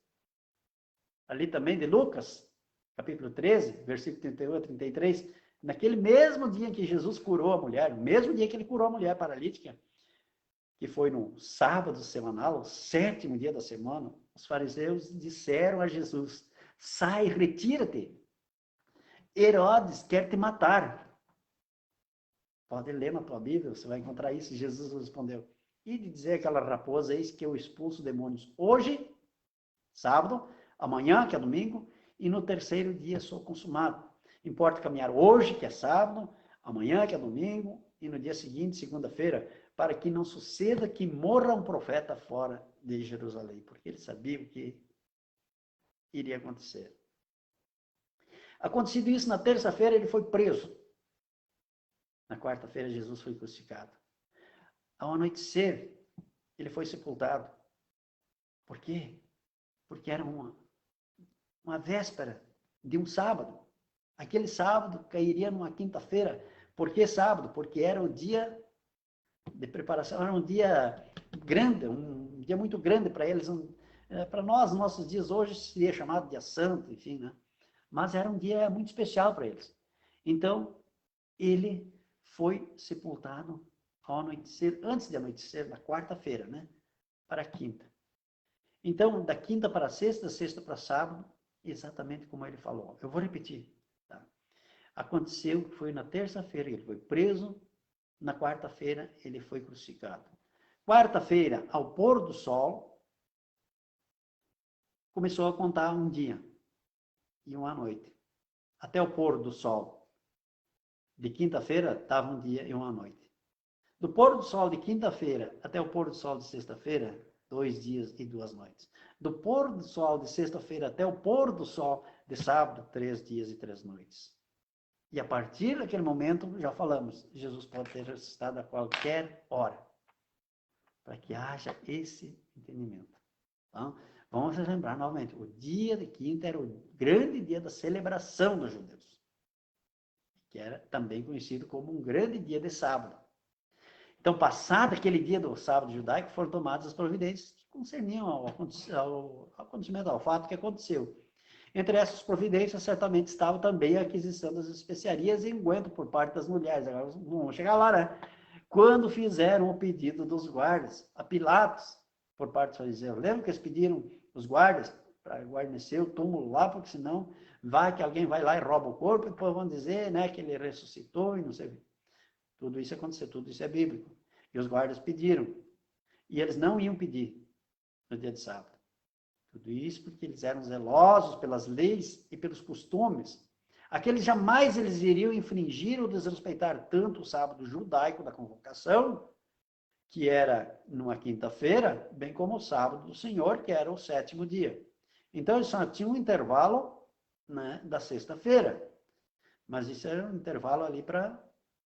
ali também de Lucas, capítulo 13, versículo 31 a 33, naquele mesmo dia em que Jesus curou a mulher, no mesmo dia que ele curou a mulher paralítica, que foi no sábado semanal, o 7º dia da semana, os fariseus disseram a Jesus, sai, retira-te, Herodes quer te matar. Pode ler na tua Bíblia, você vai encontrar isso. Jesus respondeu, e de dizer aquela raposa, eis que eu expulso demônios hoje, sábado, amanhã, que é domingo, e no terceiro dia sou consumado. Importa caminhar hoje, que é sábado, amanhã, que é domingo, e no dia seguinte, segunda-feira, para que não suceda que morra um profeta fora de Jerusalém, porque ele sabia o que iria acontecer. Acontecido isso, na terça-feira ele foi preso. Na quarta-feira Jesus foi crucificado. Ao anoitecer, ele foi sepultado. Por quê? Porque era uma véspera de um sábado. Aquele sábado cairia numa quinta-feira. Por que sábado? Porque era o dia de preparação, era um dia grande, um dia muito grande para eles. Para nós, nossos dias hoje, seria chamado dia santo, enfim, né? Mas era um dia muito especial para eles. Então, ele foi sepultado ao anoitecer, antes de anoitecer, na quarta-feira, né? Para a quinta. Então, da quinta para a sexta, sexta para sábado, exatamente como ele falou. Eu vou repetir. Tá? Aconteceu que foi na terça-feira, ele foi preso, na quarta-feira ele foi crucificado. Quarta-feira, ao pôr do sol, começou a contar um dia e uma noite. Até o pôr do sol de quinta-feira, estava um dia e uma noite. Do pôr do sol de quinta-feira até o pôr do sol de sexta-feira, 2 dias e 2 noites. Do pôr do sol de sexta-feira até o pôr do sol de sábado, 3 dias e 3 noites. E a partir daquele momento, já falamos, Jesus pode ter ressuscitado a qualquer hora. Para que haja esse entendimento. Então, vamos lembrar novamente, o dia de quinta era o grande dia da celebração dos judeus. Que era também conhecido como um grande dia de sábado. Então, passado aquele dia do sábado judaico, foram tomadas as providências que concerniam ao acontecimento, ao fato que aconteceu. Entre essas providências, certamente estava também a aquisição das especiarias e unguento por parte das mulheres. Agora vamos chegar lá, né? Quando fizeram o pedido dos guardas a Pilatos, por parte dos fariseus. Lembra que eles pediram os guardas para guarnecer o túmulo lá, porque senão vai que alguém vai lá e rouba o corpo e depois vão dizer, né, que ele ressuscitou e não sei o que. Tudo isso aconteceu, tudo isso é bíblico. E os guardas pediram. E eles não iam pedir no dia de sábado. Tudo isso porque eles eram zelosos pelas leis e pelos costumes. Aqueles jamais eles iriam infringir ou desrespeitar tanto o sábado judaico da convocação, que era numa quinta-feira, bem como o sábado do Senhor, que era o 7º dia. Então, eles só tinham um intervalo, né, da sexta-feira. Mas isso era um intervalo ali para,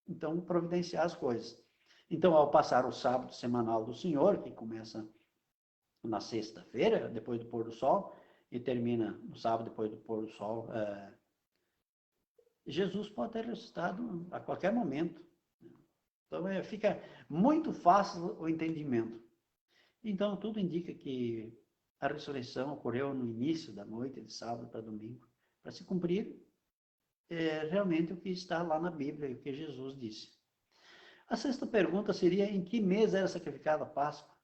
então, providenciar as coisas. Então, ao passar o sábado semanal do Senhor, que começa na sexta-feira, depois do pôr do sol, e termina no sábado, depois do pôr do sol, Jesus pode ter ressuscitado a qualquer momento. Então, fica muito fácil o entendimento. Então, tudo indica que a ressurreição ocorreu no início da noite, de sábado para domingo, para se cumprir realmente o que está lá na Bíblia, o que Jesus disse. A sexta pergunta seria, em que mês era sacrificada a Páscoa?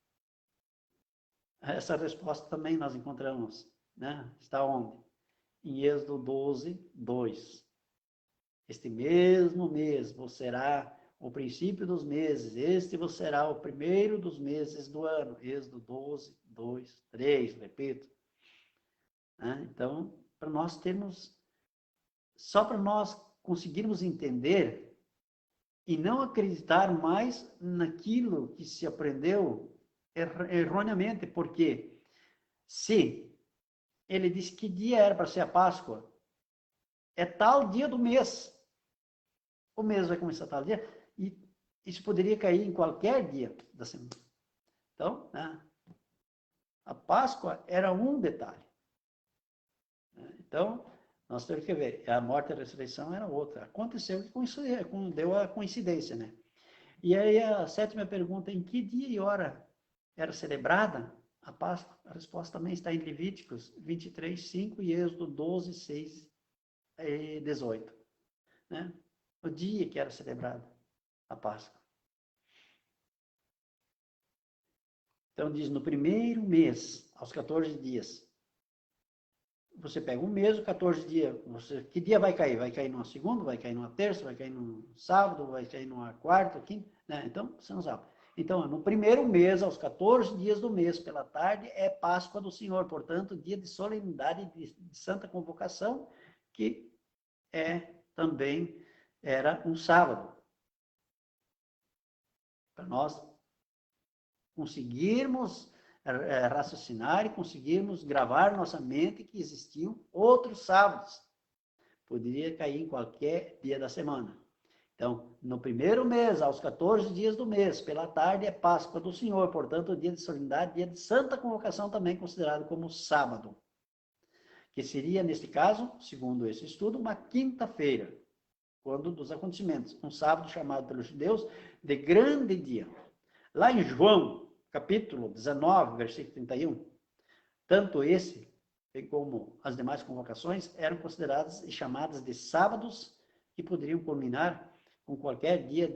Essa resposta também nós encontramos, né? Está onde? Em Êxodo 12, 2. Este mesmo mês vos será o princípio dos meses, este vos será o primeiro dos meses do ano. Êxodo 12, 2, 3, repito. Então, para nós termos, só para nós conseguirmos entender e não acreditar mais naquilo que se aprendeu erroneamente, porque se ele disse que dia era para ser a Páscoa, é tal dia do mês. O mês vai começar tal dia, e isso poderia cair em qualquer dia da semana. Então, né, a Páscoa era um detalhe. Então, nós temos que ver, a morte e a ressurreição era outra. Aconteceu que deu a coincidência, né? E aí a sétima pergunta, em que dia e hora era celebrada a Páscoa? A resposta também está em Levíticos 23, 5 e Êxodo 12, 6 e 18. Né? O dia que era celebrada a Páscoa. Então diz, no primeiro mês, aos 14 dias, você pega um mês, 14 dias, que dia vai cair? Vai cair numa segunda, vai cair numa terça, vai cair num sábado, vai cair numa quarta, quinta, né? Então, você não sabe. Então, no primeiro mês, aos 14 dias do mês, pela tarde, é Páscoa do Senhor, portanto, dia de solenidade de santa convocação, que também era um sábado. Para nós conseguirmos raciocinar e conseguirmos gravar nossa mente que existiam outros sábados. Poderia cair em qualquer dia da semana. Então, no primeiro mês, aos 14 dias do mês, pela tarde, é Páscoa do Senhor, portanto, o dia de solenidade, dia de santa convocação, também considerado como sábado. Que seria, neste caso, segundo esse estudo, uma quinta-feira, quando dos acontecimentos, um sábado chamado pelos judeus de grande dia. Lá em João, capítulo 19, versículo 31, tanto esse, bem como as demais convocações, eram consideradas e chamadas de sábados que poderiam culminar com qualquer dia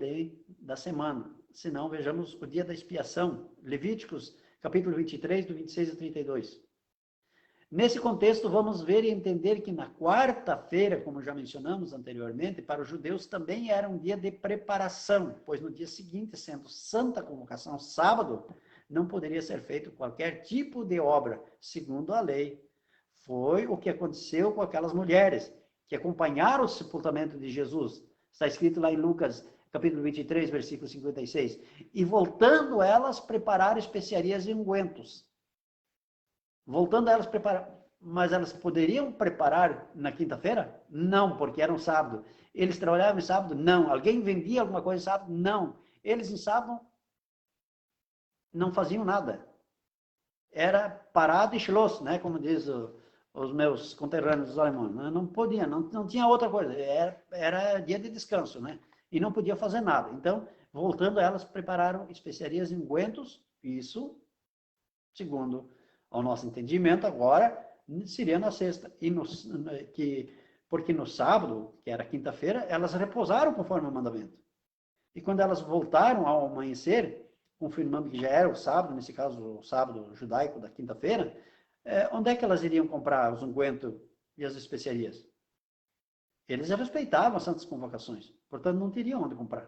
da semana. Se não, vejamos o dia da expiação, Levíticos, capítulo 23, do 26 a 32. Nesse contexto, vamos ver e entender que na quarta-feira, como já mencionamos anteriormente, para os judeus também era um dia de preparação, pois no dia seguinte, sendo santa convocação, sábado, não poderia ser feito qualquer tipo de obra, segundo a lei. Foi o que aconteceu com aquelas mulheres que acompanharam o sepultamento de Jesus. Está escrito lá em Lucas, capítulo 23, versículo 56. E voltando elas, prepararam especiarias e ungüentos. Voltando a elas preparar, mas elas poderiam preparar na quinta-feira? Não, porque era um sábado. Eles trabalhavam em sábado? Não. Alguém vendia alguma coisa em sábado? Não. Eles em sábado não faziam nada. Era parado e schloss, né? Como diz os meus conterrâneos alemães. Não podia, não tinha outra coisa. Era dia de descanso, né? e não podia fazer nada. Então, voltando, elas prepararam especiarias e ungüentos, isso, segundo o nosso entendimento, agora seria na sexta. Porque no sábado, que era quinta-feira, elas repousaram conforme o mandamento. E quando elas voltaram ao amanhecer, confirmando que já era o sábado, nesse caso o sábado judaico da quinta-feira, onde é que elas iriam comprar os ungüentos e as especiarias? Eles respeitavam as santas convocações, portanto não teriam onde comprar.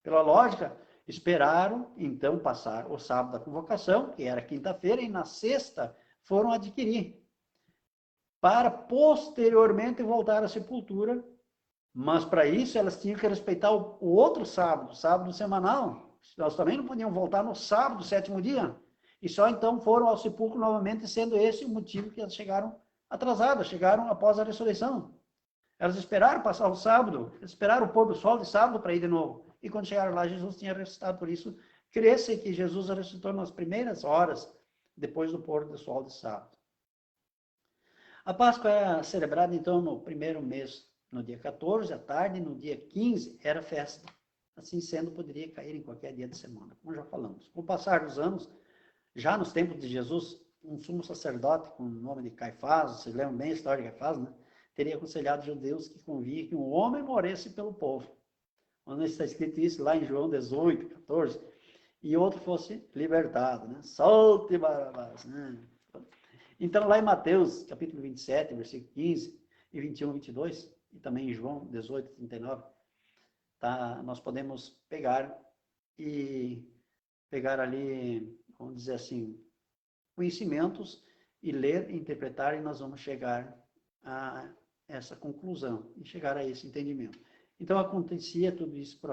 Pela lógica, esperaram então passar o sábado da convocação, que era quinta-feira, e na sexta foram adquirir, para posteriormente voltar à sepultura. Mas para isso elas tinham que respeitar o outro sábado, o sábado semanal. Elas também não podiam voltar no sábado, sétimo dia. E só então foram ao sepulcro novamente, sendo esse o motivo que elas chegaram atrasadas, chegaram após a ressurreição. Elas esperaram passar o sábado, esperaram o pôr do sol de sábado para ir de novo. E quando chegaram lá, Jesus tinha ressuscitado. Por isso, crê-se que Jesus ressuscitou nas primeiras horas depois do pôr do sol de sábado. A Páscoa era celebrada então no primeiro mês, no dia 14, à tarde, e no dia 15 era festa. Assim sendo, poderia cair em qualquer dia de semana, como já falamos. Com o passar dos anos, já nos tempos de Jesus, um sumo sacerdote com o nome de Caifás, vocês lembram bem a história de Caifás, né? Teria aconselhado os judeus que convinha que um homem morresse pelo povo. Onde está escrito isso lá em João 18, 14, e outro fosse libertado, né? Solte Barabás, né? Então, lá em Mateus, capítulo 27, versículo 15 e 21, 22, e também em João 18, 39, tá? Nós podemos pegar ali, vamos dizer assim, conhecimentos e ler e interpretar, e nós vamos chegar a essa conclusão e chegar a esse entendimento. Então, acontecia tudo isso por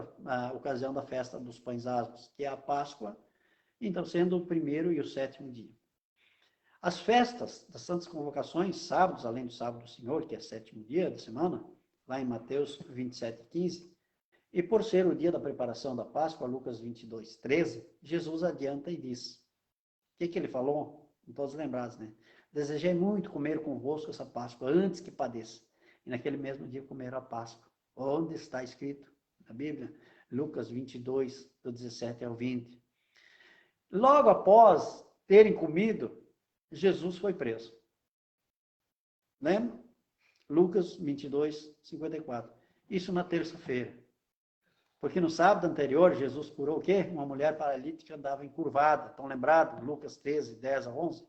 ocasião da festa dos pães asmos, que é a Páscoa, então sendo o primeiro e o sétimo dia. As festas das Santas Convocações, sábados, além do sábado do Senhor, que é o sétimo dia da semana, lá em Mateus 27, 15, e por ser o dia da preparação da Páscoa, Lucas 22, 13, Jesus adianta e diz, o que ele falou? Não todos lembrados, né? Desejei muito comer convosco essa Páscoa, antes que padeça. E naquele mesmo dia comeram a Páscoa. Onde está escrito na Bíblia? Lucas 22, do 17 ao 20. Logo após terem comido, Jesus foi preso. Lembra? Lucas 22, 54. Isso na terça-feira. Porque no sábado anterior, Jesus curou o quê? Uma mulher paralítica andava encurvada. Estão lembrados? Lucas 13, 10 a 11.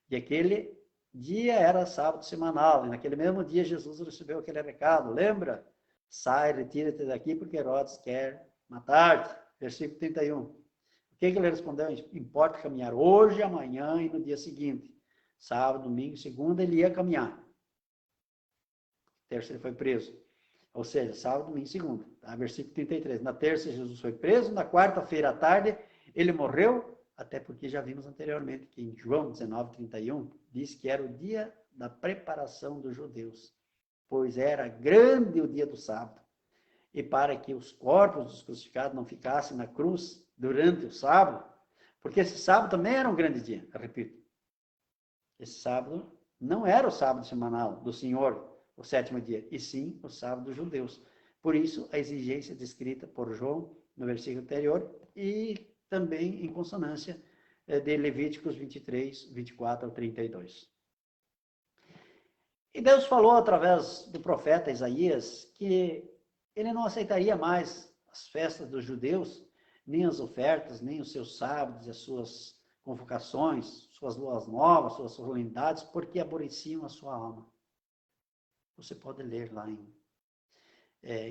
E aquele dia era sábado semanal. E naquele mesmo dia, Jesus recebeu aquele recado. Lembra? Sai, retira-te daqui, porque Herodes quer matar-te. Versículo 31. O que ele respondeu? Importa caminhar hoje, amanhã e no dia seguinte. Sábado, domingo, segunda, ele ia caminhar. Terça ele foi preso. Ou seja, sábado, domingo, segunda. Tá? Versículo 33. Na terça, Jesus foi preso. Na quarta-feira à tarde, ele morreu. Até porque já vimos anteriormente que em João 19, 31, diz que era o dia da preparação dos judeus. Pois era grande o dia do sábado. E para que os corpos dos crucificados não ficassem na cruz durante o sábado, porque esse sábado também era um grande dia, eu repito. Esse sábado não era o sábado semanal do Senhor, o sétimo dia, e sim o sábado dos judeus. Por isso, a exigência descrita por João no versículo anterior e também em consonância de Levíticos 23, 24 ao 32. E Deus falou através do profeta Isaías que ele não aceitaria mais as festas dos judeus, nem as ofertas, nem os seus sábados, as suas convocações, suas luas novas, suas solenidades, porque aborreciam a sua alma. Você pode ler lá em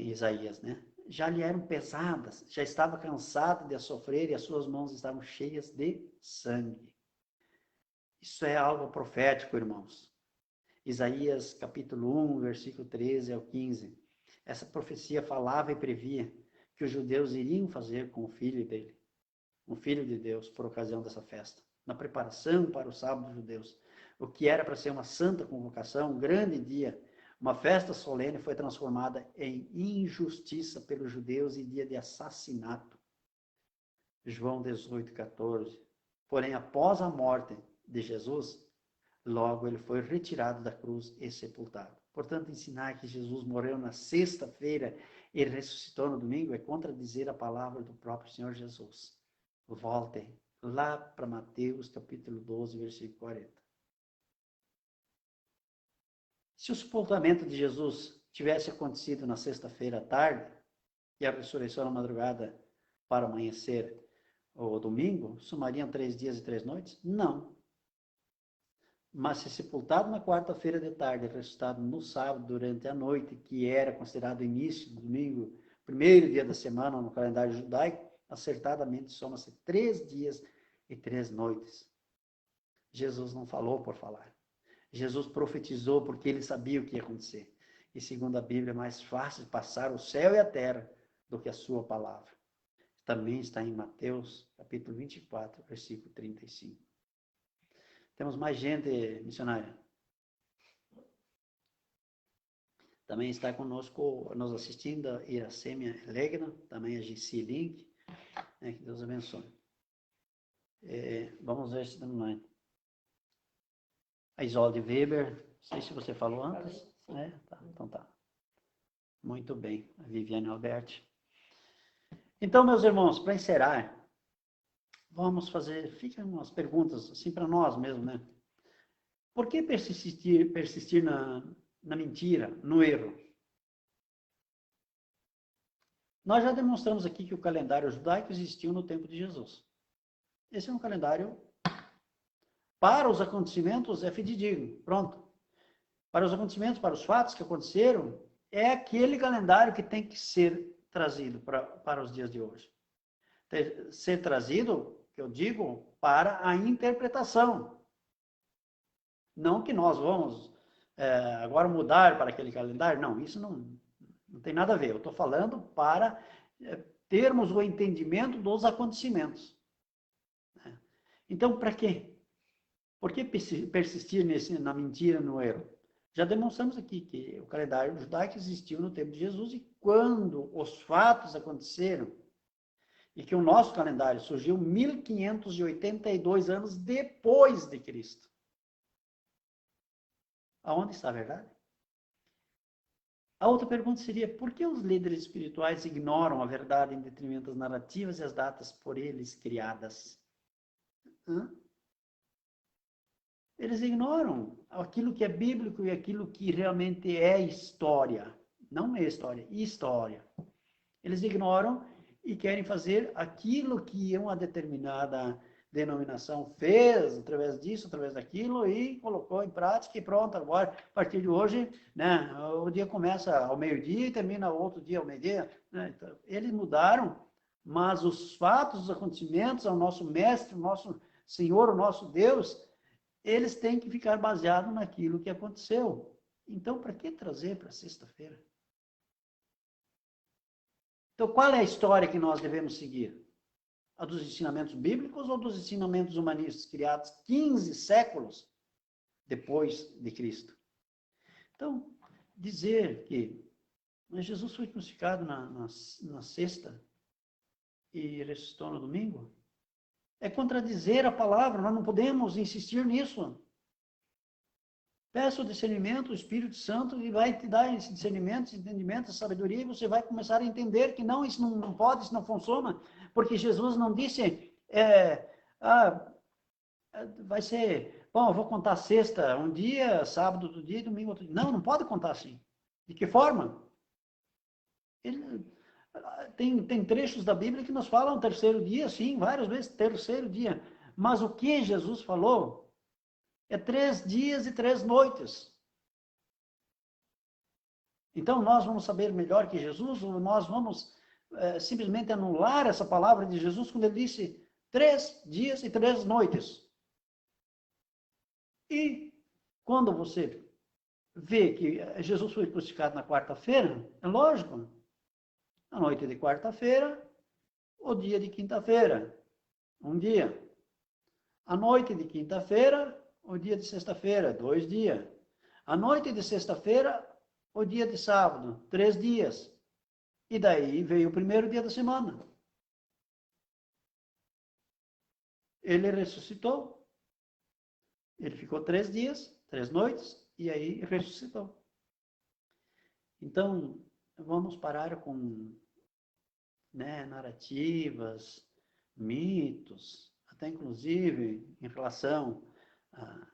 Isaías, né? Já lhe eram pesadas, já estava cansado de a sofrer e as suas mãos estavam cheias de sangue. Isso é algo profético, irmãos. Isaías capítulo 1, versículo 13 ao 15. Essa profecia falava e previa que os judeus iriam fazer com o filho dele, o filho de Deus, por ocasião dessa festa, na preparação para o sábado dos judeus. O que era para ser uma santa convocação, um grande dia, uma festa solene, foi transformada em injustiça pelos judeus e dia de assassinato. João 18, 14. Porém, após a morte de Jesus, logo ele foi retirado da cruz e sepultado. Portanto, ensinar que Jesus morreu na sexta-feira ele ressuscitou no domingo, é contradizer a palavra do próprio Senhor Jesus. Voltem lá para Mateus capítulo 12, versículo 40. Se o sepultamento de Jesus tivesse acontecido na sexta-feira à tarde, e a ressurreição na madrugada para amanhecer o domingo, somariam 3 dias e 3 noites? Não. Mas se sepultado na quarta-feira de tarde, ressuscitado no sábado durante a noite, que era considerado o início do domingo, primeiro dia da semana no calendário judaico, acertadamente soma-se 3 dias e 3 noites. Jesus não falou por falar. Jesus profetizou porque ele sabia o que ia acontecer. E segundo a Bíblia, é mais fácil passar o céu e a terra do que a sua palavra. Também está em Mateus, capítulo 24, versículo 35. Temos mais gente, missionária. Também está conosco, nos assistindo, a Iracema Legna, também a GC Link. Que Deus abençoe. Vamos ver se estamos lá. A Isolde Weber, não sei se você falou antes. Tá, então tá. Muito bem. A Viviane Alberti. Então, meus irmãos, para encerrar, vamos fazer, ficam umas perguntas assim para nós mesmo, né? Por que persistir na mentira, no erro? Nós já demonstramos aqui que o calendário judaico existiu no tempo de Jesus. Esse é um calendário para os acontecimentos, é fidedigno, pronto. Para os acontecimentos, para os fatos que aconteceram, é aquele calendário que tem que ser trazido para os dias de hoje. Ser trazido, que eu digo, para a interpretação. Não que nós vamos agora mudar para aquele calendário, não, isso não tem nada a ver. Eu estou falando para termos o entendimento dos acontecimentos. Então, para quê? Por que persistir na mentira, no erro? Já demonstramos aqui que o calendário judaico existiu no tempo de Jesus e quando os fatos aconteceram, e que o nosso calendário surgiu 1582 anos depois de Cristo. Aonde está a verdade? A outra pergunta seria, por que os líderes espirituais ignoram a verdade em detrimento das narrativas e as datas por eles criadas? Eles ignoram aquilo que é bíblico e aquilo que realmente é história. Não é história, história. Eles ignoram e querem fazer aquilo que uma determinada denominação fez, através disso, através daquilo, e colocou em prática e pronto, agora, a partir de hoje, né, o dia começa ao meio-dia e termina outro dia ao meio-dia. Né? Então, eles mudaram, mas os fatos, os acontecimentos, o nosso mestre, o nosso Senhor, o nosso Deus, eles têm que ficar baseados naquilo que aconteceu. Então, para que trazer para sexta-feira? Então, qual é a história que nós devemos seguir? A dos ensinamentos bíblicos ou dos ensinamentos humanistas criados 15 séculos depois de Cristo? Então, dizer que Jesus foi crucificado na sexta e ressuscitou no domingo é contradizer a palavra, nós não podemos insistir nisso. Peça o discernimento, o Espírito Santo, e vai te dar esse discernimento, esse entendimento, essa sabedoria, e você vai começar a entender que não, isso não pode, isso não funciona, porque Jesus não disse, vai ser, bom, eu vou contar sexta um dia, sábado outro dia, domingo outro dia. Não pode contar assim. De que forma? Tem trechos da Bíblia que nos falam terceiro dia, sim, várias vezes, terceiro dia. Mas o que Jesus falou é 3 dias e 3 noites. Então, nós vamos saber melhor que Jesus, ou nós vamos simplesmente anular essa palavra de Jesus quando ele disse 3 dias e 3 noites. E quando você vê que Jesus foi crucificado na quarta-feira, é lógico, a noite de quarta-feira, o dia de quinta-feira, um dia. A noite de quinta-feira, o dia de sexta-feira, 2 dias. A noite de sexta-feira, o dia de sábado, 3 dias. E daí veio o primeiro dia da semana. Ele ressuscitou. Ele ficou 3 dias, 3 noites, e aí ressuscitou. Então, vamos parar com, né, narrativas, mitos, até inclusive em relação a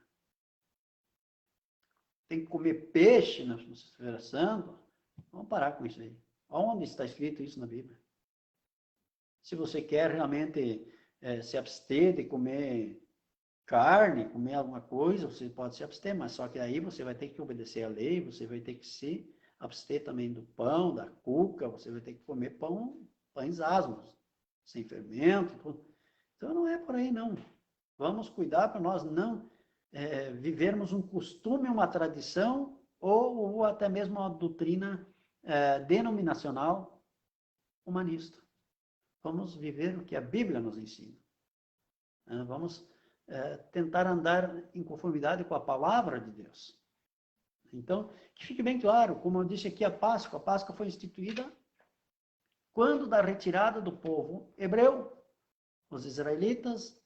tem que comer peixe na Sexta-feira Santa. Vamos parar com isso aí. Onde está escrito isso na Bíblia? Se você quer realmente se abster de comer carne, comer alguma coisa, você pode se abster, mas só que aí você vai ter que obedecer à lei, você vai ter que se abster também do pão, da cuca, você vai ter que comer pães asmos, sem fermento. Tudo. Então não é por aí não. Vamos cuidar para nós não vivermos um costume, uma tradição ou até mesmo uma doutrina denominacional humanista. Vamos viver o que a Bíblia nos ensina. Vamos tentar andar em conformidade com a palavra de Deus. Então, que fique bem claro, como eu disse aqui, a Páscoa foi instituída quando da retirada do povo hebreu, os israelitas,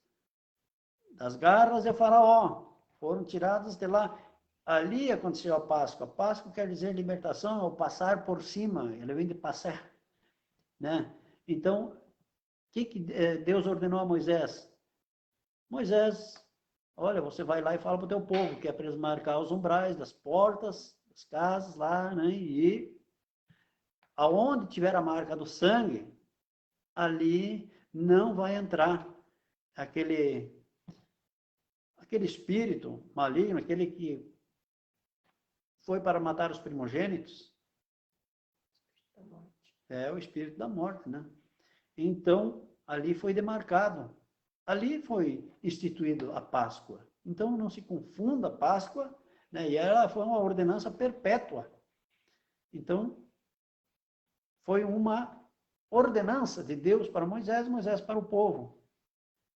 das garras de Faraó, foram tirados de lá. Ali aconteceu a Páscoa. Páscoa quer dizer libertação, ou passar por cima, ele vem de passar, né? Então, o que Deus ordenou a Moisés? Moisés, olha, você vai lá e fala para o teu povo que é para eles marcar os umbrais das portas, das casas lá, né? E aonde tiver a marca do sangue, ali não vai entrar aquele espírito maligno, aquele que foi para matar os primogênitos. É o espírito da morte, né? Então, ali foi demarcado. Ali foi instituído a Páscoa. Então, não se confunda a Páscoa, né? E ela foi uma ordenança perpétua. Então, foi uma ordenança de Deus para Moisés, Moisés para o povo,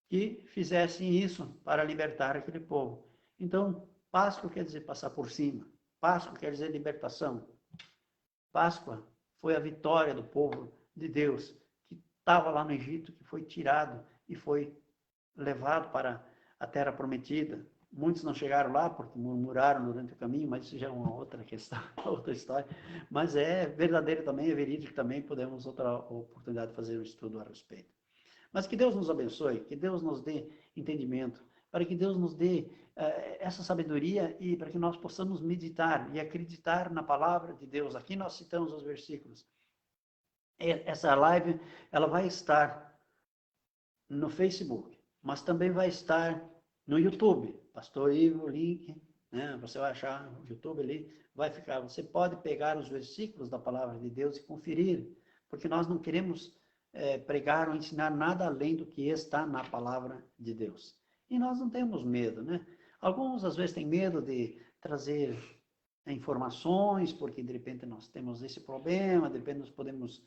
que fizessem isso para libertar aquele povo. Então, Páscoa quer dizer passar por cima. Páscoa quer dizer libertação. Páscoa foi a vitória do povo de Deus, que estava lá no Egito, que foi tirado e foi levado para a terra prometida. Muitos não chegaram lá porque murmuraram durante o caminho, mas isso já é uma outra questão, outra história. Mas é verdadeiro também, é verídico também, podemos outra oportunidade de fazer um estudo a respeito. Mas que Deus nos abençoe, que Deus nos dê entendimento, para que Deus nos dê essa sabedoria e para que nós possamos meditar e acreditar na palavra de Deus. Aqui nós citamos os versículos. Essa live, ela vai estar no Facebook, mas também vai estar no YouTube. Pastor Ivo, link, né? Você vai achar o YouTube ali, vai ficar. Você pode pegar os versículos da palavra de Deus e conferir, porque nós não queremos pregar ou ensinar nada além do que está na palavra de Deus. E nós não temos medo, né? Alguns, às vezes, têm medo de trazer informações, porque, de repente, nós temos esse problema, de repente, nós podemos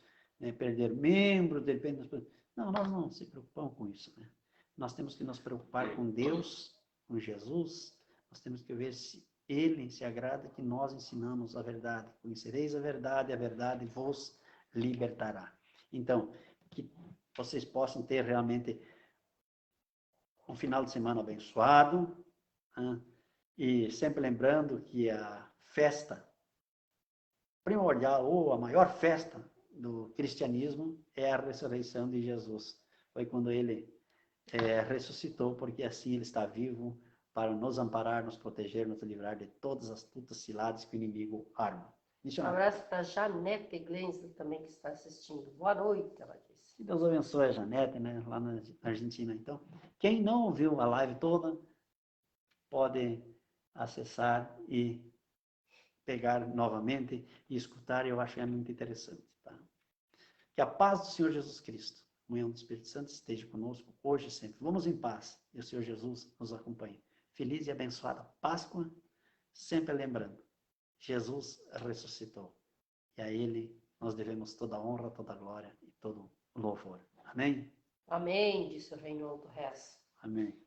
perder membros, de repente, Não, nós não se preocupamos com isso, né? Nós temos que nos preocupar com Deus, com Jesus, nós temos que ver se Ele se agrada que nós ensinamos a verdade. Conhecereis a verdade vos libertará. Então, que vocês possam ter realmente um final de semana abençoado, né? E sempre lembrando que a festa primordial, ou a maior festa do cristianismo, é a ressurreição de Jesus. Foi quando ele ressuscitou, porque assim ele está vivo para nos amparar, nos proteger, nos livrar de todas as astutas ciladas que o inimigo arma. Um abraço para a Janete Glenza também, que está assistindo. Boa noite, ela disse. Que Deus abençoe a Janete, né, lá na Argentina. Então, quem não ouviu a live toda, pode acessar e pegar novamente e escutar, eu acho que é muito interessante. Tá? Que a paz do Senhor Jesus Cristo, comunhão do Espírito Santo, esteja conosco hoje e sempre. Vamos em paz e o Senhor Jesus nos acompanhe. Feliz e abençoada Páscoa, sempre lembrando, Jesus ressuscitou. E a Ele nós devemos toda a honra, toda a glória e todo o louvor. Amém? Amém, disse o Reinaldo Reis. Amém.